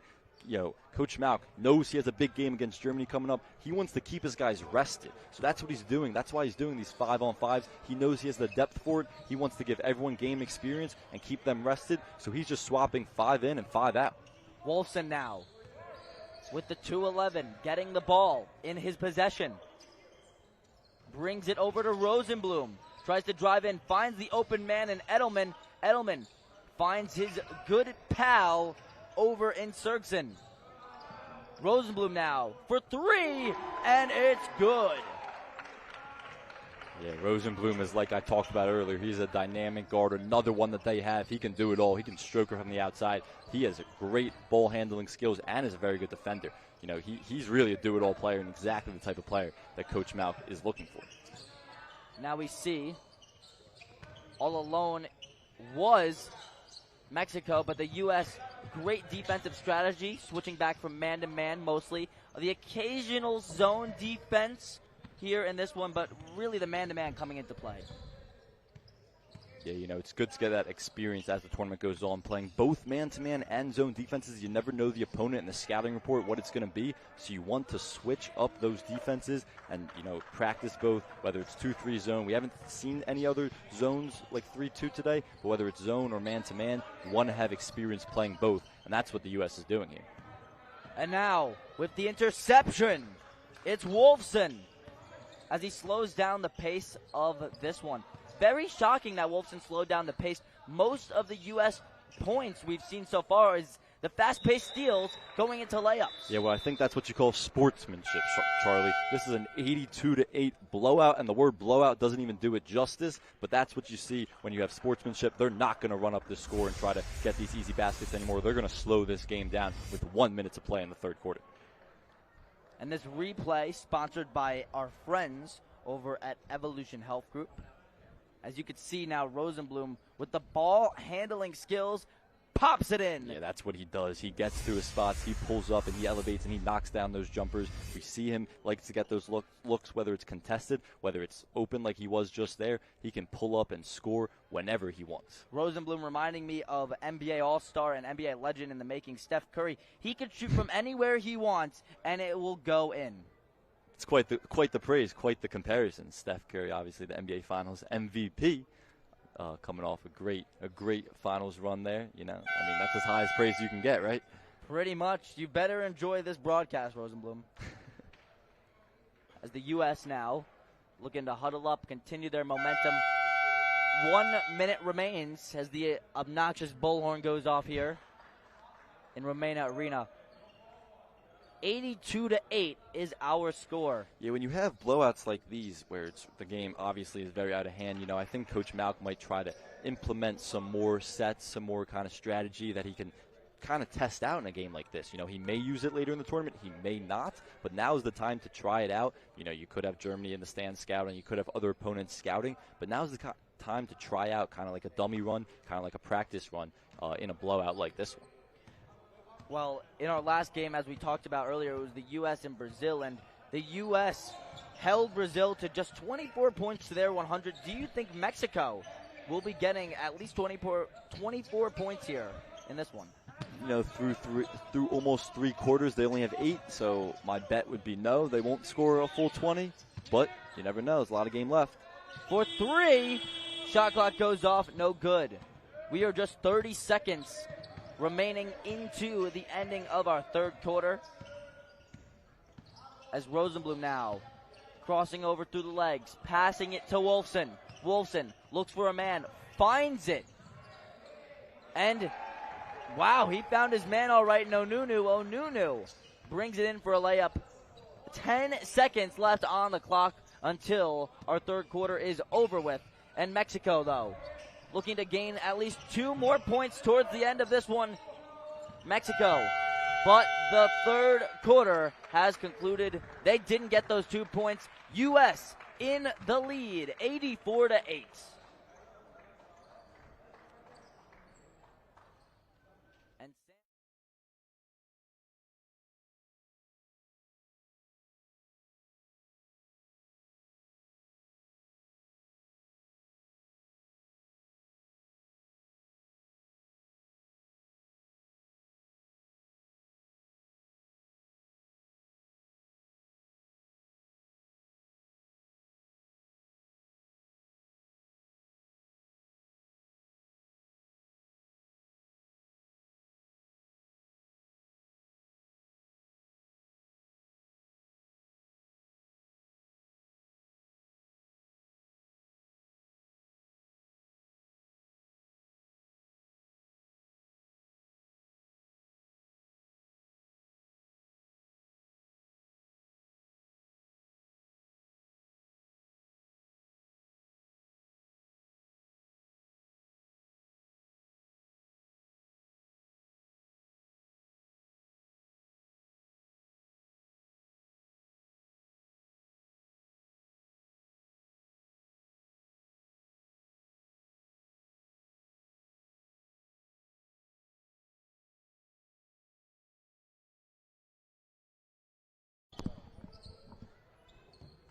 B: Coach Malk knows he has a big game against Germany coming up. He wants to keep his guys rested. So that's what he's doing. That's why he's doing these 5-on-5s. He knows he has the depth for it. He wants to give everyone game experience and keep them rested. So he's just swapping 5 in and 5 out.
A: Wolfson now with the 2-11, getting the ball in his possession. Brings it over to Rosenblum. Tries to drive in, finds the open man in Edelman. Edelman finds his good pal over in Sergson. Rosenblum now for 3, and it's good.
B: Yeah, Rosenblum is like I talked about earlier. He's a dynamic guard, another one that they have. He can do it all. He can stroke her from the outside. He has great ball handling skills and is a very good defender. You know, he's really a do-it-all player and exactly the type of player that Coach Malk is looking for.
A: Now we see all alone was Mexico, but the U.S. great defensive strategy, switching back from man-to-man mostly. The occasional zone defense here in this one, but really the man-to-man coming into play.
B: Yeah, you know, it's good to get that experience as the tournament goes on, playing both man-to-man and zone defenses. You never know the opponent in the scouting report, what it's going to be, so you want to switch up those defenses and, you know, practice both, whether it's 2-3 zone. We haven't seen any other zones like 3-2 today, but whether it's zone or man-to-man, you want to have experience playing both, and that's what the U.S. is doing here.
A: And now, with the interception, it's Wolfson as he slows down the pace of this one. Very shocking that Wolfson slowed down the pace. Most of the U.S. points we've seen so far is the fast-paced steals going into layups.
B: Yeah, well, I think that's what you call sportsmanship, Charlie. This is an 82-8 blowout, and the word blowout doesn't even do it justice, but that's what you see when you have sportsmanship. They're not going to run up the score and try to get these easy baskets anymore. They're going to slow this game down with 1 minute to play in the third quarter.
A: And this replay sponsored by our friends over at Evolution Health Group. As you can see now, Rosenblum with the ball handling skills pops it in.
B: Yeah, that's what he does. He gets through his spots, he pulls up, and he elevates, and he knocks down those jumpers. We see him likes to get those looks, whether it's contested, whether it's open like he was just there. He can pull up and score whenever he wants.
A: Rosenblum reminding me of NBA All-Star and NBA legend in the making, Steph Curry. He can shoot from anywhere he wants, and it will go in.
B: It's quite the praise, quite the comparison. Steph Curry, obviously the NBA Finals MVP, coming off a great Finals run there. You know, I mean, that's as high as praise you can get, right?
A: Pretty much. You better enjoy this broadcast, Rosenblum. As the U.S. now looking to huddle up, continue their momentum. 1 minute remains as the obnoxious bullhorn goes off here in Romania Arena. 82-8 is our score.
B: Yeah, when you have blowouts like these, where the game obviously is very out of hand, you know, I think Coach Malk might try to implement some more sets, some more kind of strategy that he can kind of test out in a game like this. You know, he may use it later in the tournament, he may not, but now is the time to try it out. You know, you could have Germany in the stands scouting, you could have other opponents scouting, but now's the time to try out kind of like a dummy run, kind of like a practice run in a blowout like this one.
A: Well, in our last game, as we talked about earlier, it was the U.S. and Brazil, and the U.S. held Brazil to just 24 points to their 100. Do you think Mexico will be getting at least 24 points here in this one?
B: You know, through almost 3 quarters, they only have 8, so my bet would be no, they won't score a full 20, but you never know. There's a lot of game left.
A: For 3, shot clock goes off, no good. We are just 30 seconds remaining into the ending of our third quarter. As Rosenblum now crossing over through the legs, passing it to Wolfson. Wolfson looks for a man, finds it. And, wow, he found his man all right in Winoonu. Winoonu brings it in for a layup. 10 seconds left on the clock until our third quarter is over with. And Mexico, though, looking to gain at least 2 more points towards the end of this one. Mexico. But the third quarter has concluded. They didn't get those 2 points. U.S. in the lead, 84-8.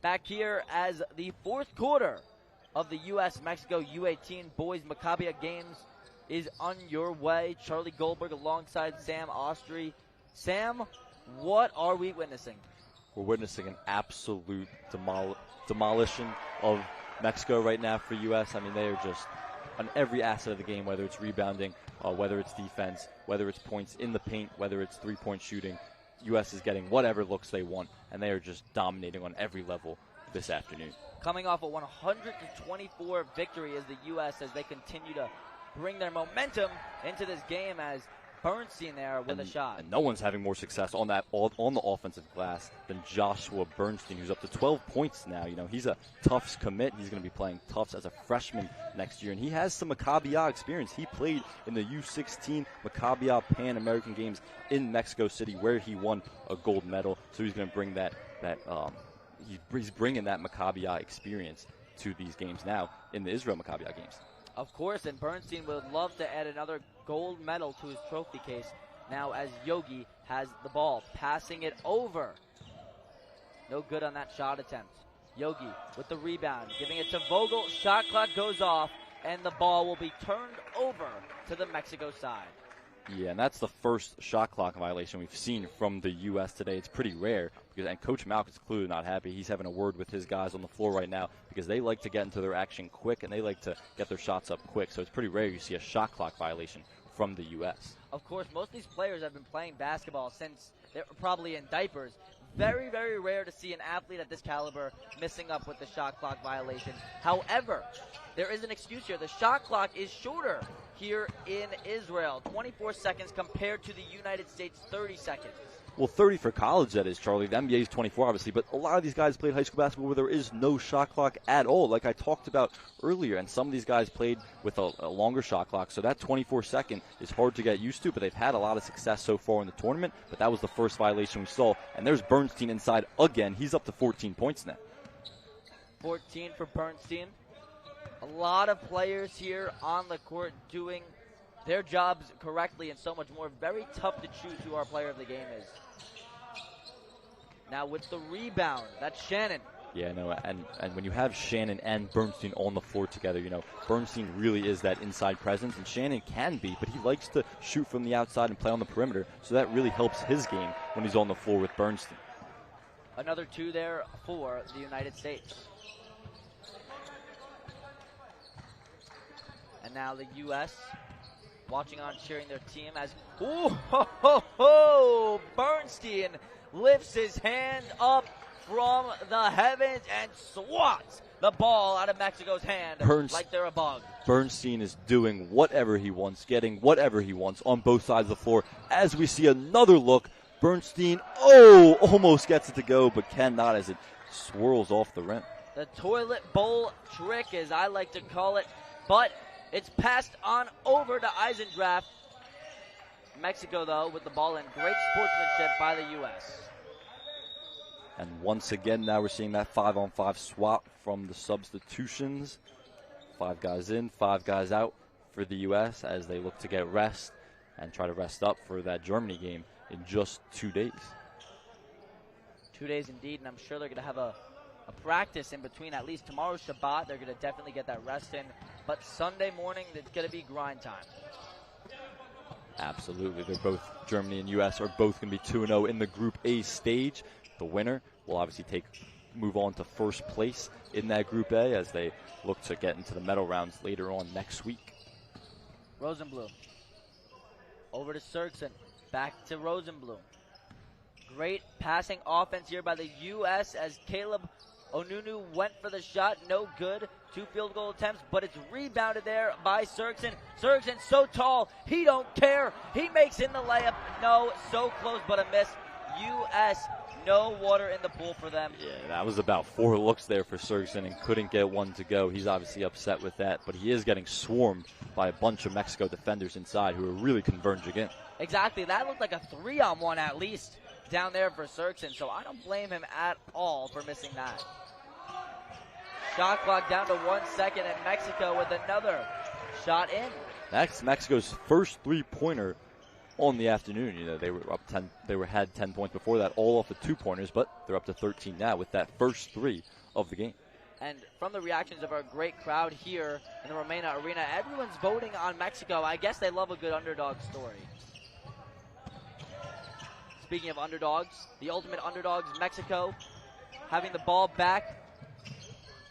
A: Back here as the fourth quarter of the U.S.-Mexico U18 Boys Maccabi games is on your way. Charlie Goldberg alongside Sam Oshtry. Sam, what are we witnessing?
B: We're witnessing an absolute demolition of Mexico right now for U.S. I mean, they are just on every asset of the game, whether it's rebounding, whether it's defense, whether it's points in the paint, whether it's three-point shooting. U.S. is getting whatever looks they want, and they are just dominating on every level this afternoon.
A: Coming off a 100-24 victory as the U.S. as they continue to bring their momentum into this game as Burstein there with a shot.
B: And no one's having more success on the offensive glass than Joshua Burstein, who's up to 12 points now. You know, he's a Tufts commit. He's going to be playing Tufts as a freshman next year, and he has some Maccabi experience. He played in the U16 Maccabi Pan American Games in Mexico City, where he won a gold medal. So he's going to bring he's bringing that Maccabi experience to these games now in the Israel Maccabi games.
A: Of course, and Burstein would love to add another gold medal to his trophy case now as Yogi has the ball, passing it over. No good on that shot attempt. Yogi with the rebound, giving it to Vogel. Shot clock goes off, and the ball will be turned over to the Mexico side.
B: Yeah, and that's the first shot clock violation we've seen from the U.S. today. It's pretty rare, and Coach Malk is clearly not happy. He's having a word with his guys on the floor right now because they like to get into their action quick, and they like to get their shots up quick. So it's pretty rare you see a shot clock violation from the U.S.
A: Of course, most of these players have been playing basketball since they're probably in diapers. Very, very rare to see an athlete at this caliber missing up with the shot clock violation. However, there is an excuse here. The shot clock is shorter here in Israel, 24 seconds compared to the United States 30 seconds.
B: Well, 30 for college, that is, Charlie. The NBA is 24, obviously, but a lot of these guys played high school basketball where there is no shot clock at all, like I talked about earlier, and some of these guys played with a longer shot clock, so that 24-second is hard to get used to, but they've had a lot of success so far in the tournament, but that was the first violation we saw, and there's Burstein inside again. He's up to 14 points now.
A: 14 for Burstein. A lot of players here on the court doing their jobs correctly and so much more. Very tough to choose who our player of the game is. Now with the rebound, that's Shannon.
B: Yeah, no, and when you have Shannon and Burstein on the floor together, you know, Burstein really is that inside presence, and Shannon can be, but he likes to shoot from the outside and play on the perimeter, so that really helps his game when he's on the floor with Burstein.
A: Another two there for the United States. And now the U.S. watching on, cheering their team as, ooh, ho, ho, ho, Burstein lifts his hand up from the heavens and swats the ball out of Mexico's hand like they're a bug.
B: Burstein is doing whatever he wants, getting whatever he wants on both sides of the floor. As we see another look, Burstein, almost gets it to go, but cannot as it swirls off the rim.
A: The toilet bowl trick, as I like to call it, but it's passed on over to Eisendrath. Mexico, though, with the ball in great sportsmanship by the U.S.
B: And once again, now we're seeing that 5-on-5 swap from the substitutions. 5 guys in, 5 guys out for the U.S. as they look to get rest and try to rest up for that Germany game in just 2 days.
A: 2 days indeed, and I'm sure they're going to have a practice in between. At least tomorrow's Shabbat, they're going to definitely get that rest in. But Sunday morning, it's going to be grind time.
B: Absolutely. They're both, Germany and U.S. are both going to be 2-0 in the Group A stage. The winner will obviously move on to first place in that Group A as they look to get into the medal rounds later on next week.
A: Rosenblum. Over to Serksen. Back to Rosenblum. Great passing offense here by the U.S. as Caleb Winoonu went for the shot. No good. 2 field goal attempts, but it's rebounded there by Serksen. Serksen so tall, he don't care. He makes in the layup. No, so close, but a miss. U.S. no water in the pool for them.
B: Yeah, that was about 4 looks there for Serksen and couldn't get one to go. He's obviously upset with that, but he is getting swarmed by a bunch of Mexico defenders inside who are really converging in.
A: Exactly. That looked like a 3-on-1 at least down there for Serksen, so I don't blame him at all for missing that. Shot clock down to 1 second, and Mexico with another shot in.
B: That's Mexico's first 3-pointer on the afternoon. You know, they were up 10. Had 10 points before that, all off the 2-pointers, but they're up to 13 now with that first 3 of the game.
A: And from the reactions of our great crowd here in the Romena Arena, everyone's voting on Mexico. I guess they love a good underdog story. Speaking of underdogs, the ultimate underdogs, Mexico, having the ball back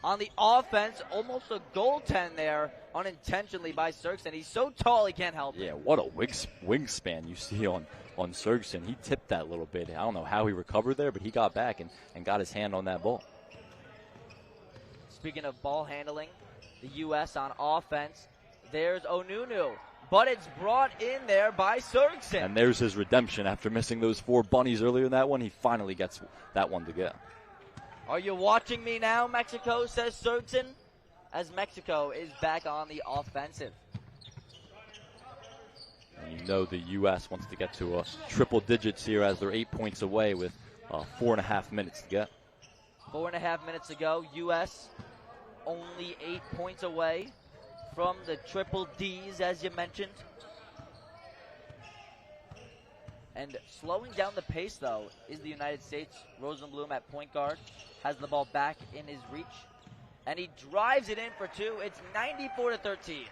A: on the offense. Almost a goaltend there, unintentionally by Sergson. He's so tall he can't help it.
B: Yeah, what a wingspan you see on Sergson. He tipped that a little bit. I don't know how he recovered there, but he got back and got his hand on that ball.
A: Speaking of ball handling, the U.S. on offense, there's Winoonu. But it's brought in there by Sergson.
B: And there's his redemption after missing those 4 bunnies earlier in that one. He finally gets that one to go.
A: Are you watching me now, Mexico, says Sergson, as Mexico is back on the offensive.
B: And you know the U.S. wants to get to triple digits here as they're 8 points away with 4.5 minutes to get.
A: 4.5 minutes to go. U.S. only 8 points away from the triple Ds, as you mentioned. And slowing down the pace, though, is the United States. Rosenblum at point guard has the ball back in his reach, and he drives it in for 2. It's 94-13.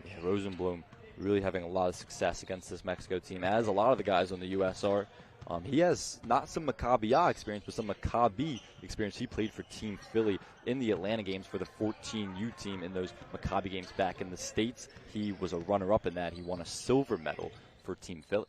B: Yeah, Rosenblum really having a lot of success against this Mexico team, as a lot of the guys on the U.S. are. He has not some Maccabi experience, but some Maccabi experience. He played for Team Philly in the Atlanta games for the 14U team in those Maccabi games back in the States. He was a runner-up in that. He won a silver medal for Team Philly.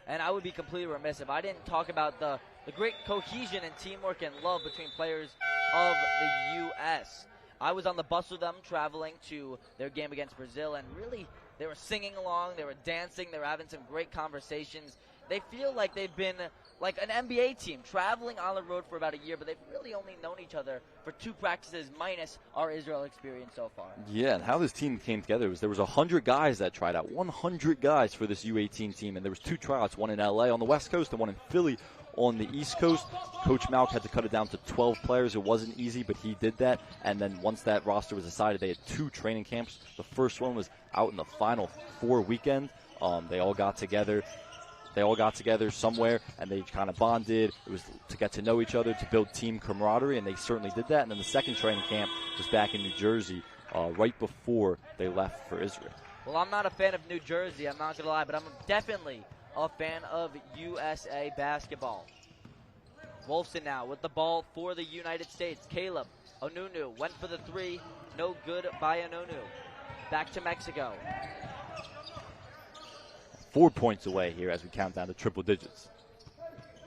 A: And I would be completely remiss if I didn't talk about the great cohesion and teamwork and love between players of the U.S. I was on the bus with them traveling to their game against Brazil, and really they were singing along, they were dancing, they were having some great conversations. They feel like they've been like an NBA team traveling on the road for about a year, but they've really only known each other for 2 practices minus our Israel experience so far.
B: Yeah, and how this team came together was there was 100 guys that tried out, 100 guys for this U18 team, and there was 2 tryouts, one in LA on the West Coast and one in Philly on the East Coast. Coach Malk had to cut it down to 12 players. It wasn't easy, but he did that. And then once that roster was decided, they had 2 training camps. The first one was out in the Final 4 weekend. They all got together. Somewhere, and they kind of bonded. It was to get to know each other, to build team camaraderie, and they certainly did that. And then the second training camp was back in New Jersey right before they left for Israel.
A: Well, I'm not a fan of New Jersey, I'm not going to lie, but I'm definitely a fan of USA basketball. Wolfson now with the ball for the United States. Caleb Winoonu went for the 3. No good by Winoonu. Back to Mexico.
B: 4 points away here as we count down to triple digits.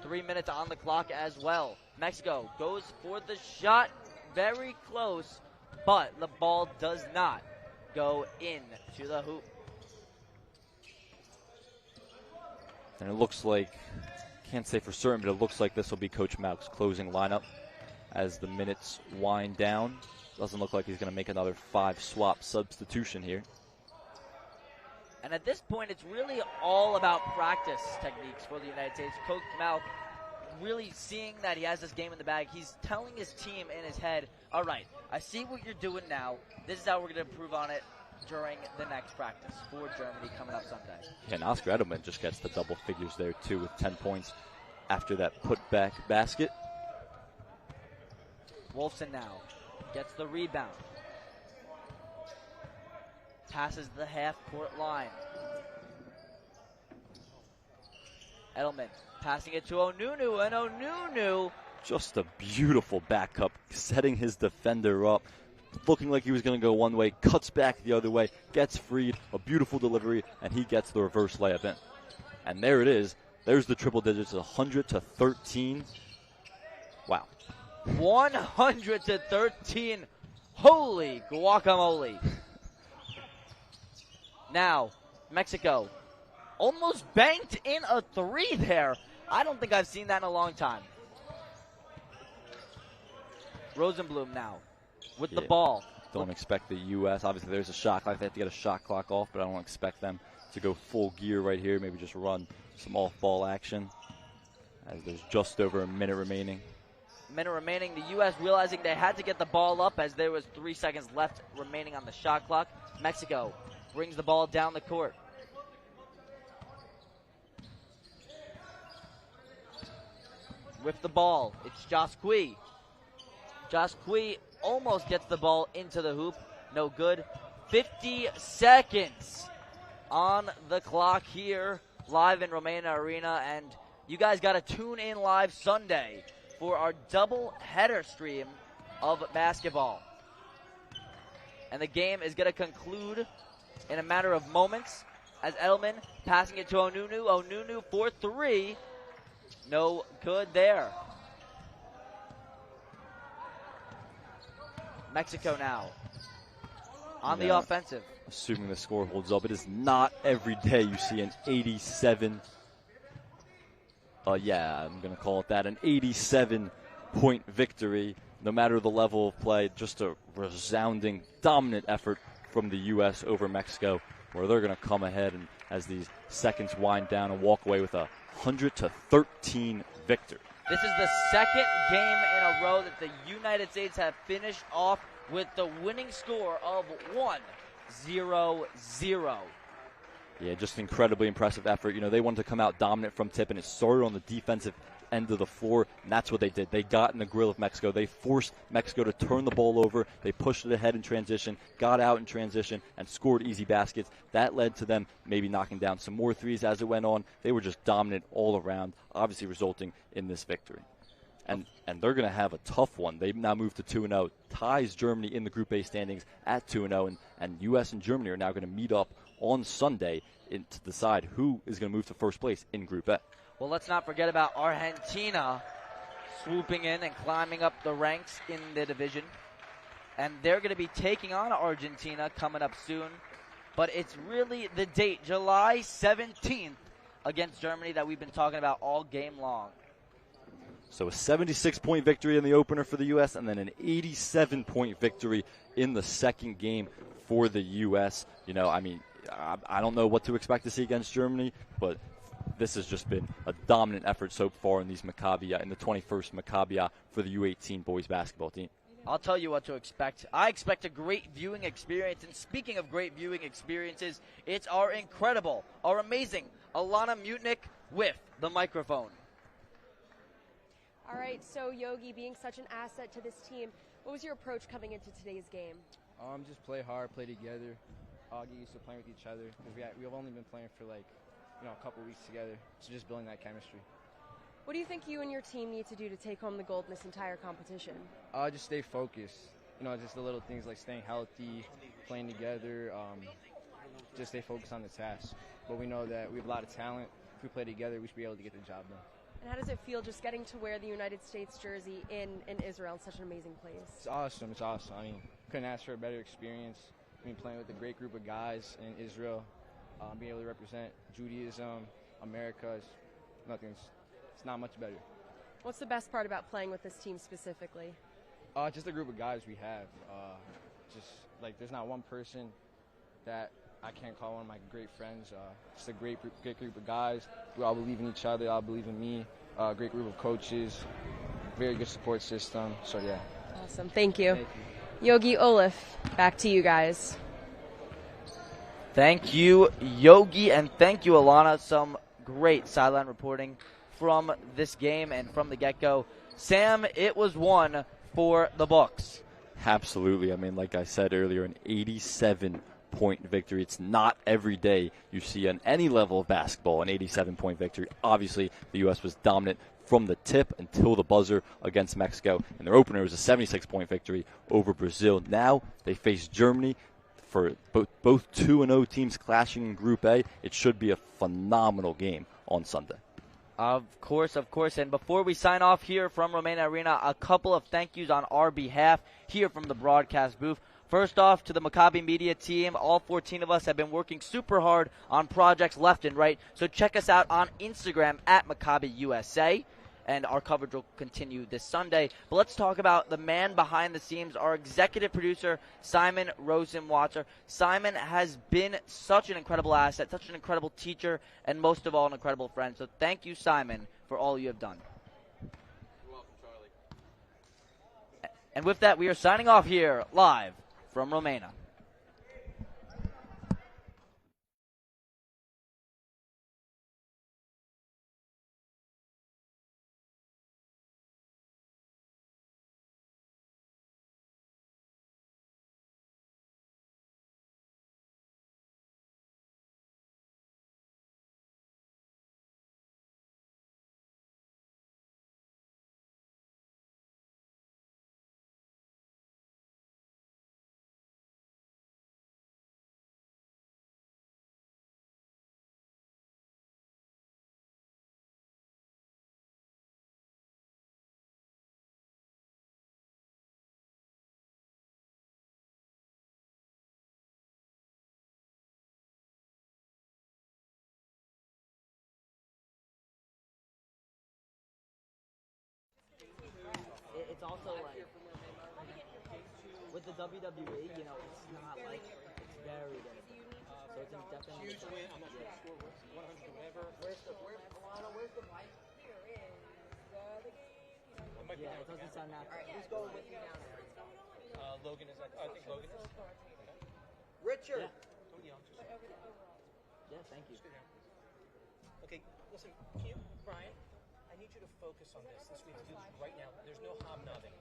A: 3 minutes on the clock as well. Mexico goes for the shot. Very close, but the ball does not go into the hoop.
B: And it looks like, can't say for certain, but it looks like this will be Coach Malk's closing lineup as the minutes wind down. Doesn't look like he's going to make another 5-swap substitution here.
A: And at this point, it's really all about practice techniques for the United States. Coach Malk really seeing that he has this game in the bag. He's telling his team in his head, all right, I see what you're doing now. This is how we're going to improve on it during the next practice for Germany coming up Sunday.
B: Yeah, and Oscar Edelman just gets the double figures there, too, with 10 points after that putback basket.
A: Wolfson now gets the rebound. Passes the half-court line. Edelman passing it to Winoonu, and Winoonu.
B: Just a beautiful back cut, setting his defender up, looking like he was going to go one way, cuts back the other way, gets freed, a beautiful delivery, and he gets the reverse layup in. And there it is. There's the triple digits, 100-13. Wow.
A: 100-13. Holy guacamole. Now, Mexico almost banked in a 3 there. I don't think I've seen that in a long time. Rosenblum now with the ball.
B: Don't expect the U.S. Obviously, there's a shot clock. They have to get a shot clock off, but I don't expect them to go full gear right here. Maybe just run some off-ball action as there's just over a minute remaining.
A: The U.S. realizing they had to get the ball up as there was 3 seconds left remaining on the shot clock. Mexico brings the ball down the court. with the ball. It's Josh Kui. Josh Kui almost gets the ball into the hoop. No good. 50 seconds on the clock here, live in Romania Arena. And you guys got to tune in live Sunday for our double header stream of basketball. And the game is going to conclude in a matter of moments as Edelman passing it to Winoonu. Winoonu for three. No good there. Mexico now on the offensive.
B: Assuming the score holds up, it is not every day you see an 87. I'm going to call it that, an 87-point victory. No matter the level of play, just a resounding, dominant effort from the U.S. over Mexico, where they're going to come ahead and as these seconds wind down and walk away with a 100-13 victory.
A: This is the second game in a row that the United States have finished off with the winning score of 1-0-0.
B: Yeah, just incredibly impressive effort. You know, they wanted to come out dominant from tip, and it started on the defensive end of the floor, and that's what they did. They got in the grill of Mexico. They forced Mexico to turn the ball over. They pushed it ahead in transition, got out in transition, and scored easy baskets. That led to them maybe knocking down some more threes as it went on. They were just dominant all around, obviously resulting in this victory. And they're going to have a tough one. They've now moved to 2-0, ties Germany in the Group A standings at 2-0, and U.S. and Germany are now going to meet up on Sunday to decide who is going to move to first place in Group A.
A: Well, let's not forget about Argentina swooping in and climbing up the ranks in the division. And they're going to be taking on Argentina coming up soon. But it's really the date, July 17th, against Germany that we've been talking about all game long.
B: So a 76-point victory in the opener for the U.S. and then an 87-point victory in the second game for the U.S. You know, I mean, I don't know what to expect to see against Germany, but this has just been a dominant effort so far in these Maccabi, in the 21st Maccabi for the U18 boys basketball team.
A: I'll tell you what to expect. I expect a great viewing experience. And speaking of great viewing experiences, it's our incredible, our amazing Elana Mutnick with the microphone.
C: All right, so Yogi, being such an asset to this team, what was your approach coming into today's game?
G: Just play hard, play together. Get used to playing with each other because we've only been playing for a couple weeks together. So just building that chemistry.
C: What do you think you and your team need to do to take home the gold in this entire competition?
G: Just stay focused. Just the little things like staying healthy, playing together. Just stay focused on the task. But we know that we have a lot of talent. If we play together, we should be able to get the job done.
C: And how does it feel just getting to wear the United States jersey in Israel in such an amazing place?
G: It's awesome. It's awesome. I mean, couldn't ask for a better experience. Playing with a great group of guys in Israel, being able to represent Judaism, America, it's not much better.
C: What's the best part about playing with this team specifically?
G: Just the group of guys we have. There's not one person that I can't call one of my great friends. Just a great group of guys. We all believe in each other. All believe in me. Great group of coaches. Very good support system. So, yeah.
C: Awesome. Thank you.
G: Thank you.
C: Yogi Olaf, back to you guys.
A: Thank you, Yogi, and thank you, Elana. Some great sideline reporting from this game and from the get-go. Sam, it was one for the books.
B: Absolutely. I mean, like I said earlier, an 87-point victory. It's not every day you see on any level of basketball an 87-point victory. Obviously, the U.S. was dominant from the tip until the buzzer against Mexico. And their opener was a 76-point victory over Brazil. Now they face Germany. For both 2-0 teams clashing in Group A, it should be a phenomenal game on Sunday.
A: Of course. And before we sign off here from Romania Arena, a couple of thank yous on our behalf here from the broadcast booth. First off, to the Maccabi Media team, all 14 of us have been working super hard on projects left and right. So check us out on Instagram at Maccabi USA. And our coverage will continue this Sunday. But let's talk about the man behind the scenes, our executive producer, Simon Rosenwatzer. Simon has been such an incredible asset, such an incredible teacher, and most of all, an incredible friend. So thank you, Simon, for all you have done.
H: You're welcome, Charlie.
A: And with that, we are signing off here live from Romania. it's also like with the WWE, you know, it's not like it's very different. So it's definitely
I: Huge win. I'm not sure the score was 100 or whatever.
J: Alana, where's the mic?
K: Here is the game.
I: It might be
A: yeah,
I: down
A: it
I: with the
A: doesn't
I: camera.
A: sound natural.
J: All right, who's going with me down there?
I: Logan is. I think Logan is.
J: Richard.
A: Yeah.
I: Don't yell. Just
A: Yeah, thank you.
I: stay down. Okay, listen, Brian, I need you to focus on this. This we have to do this right now. There's no hobnobbing.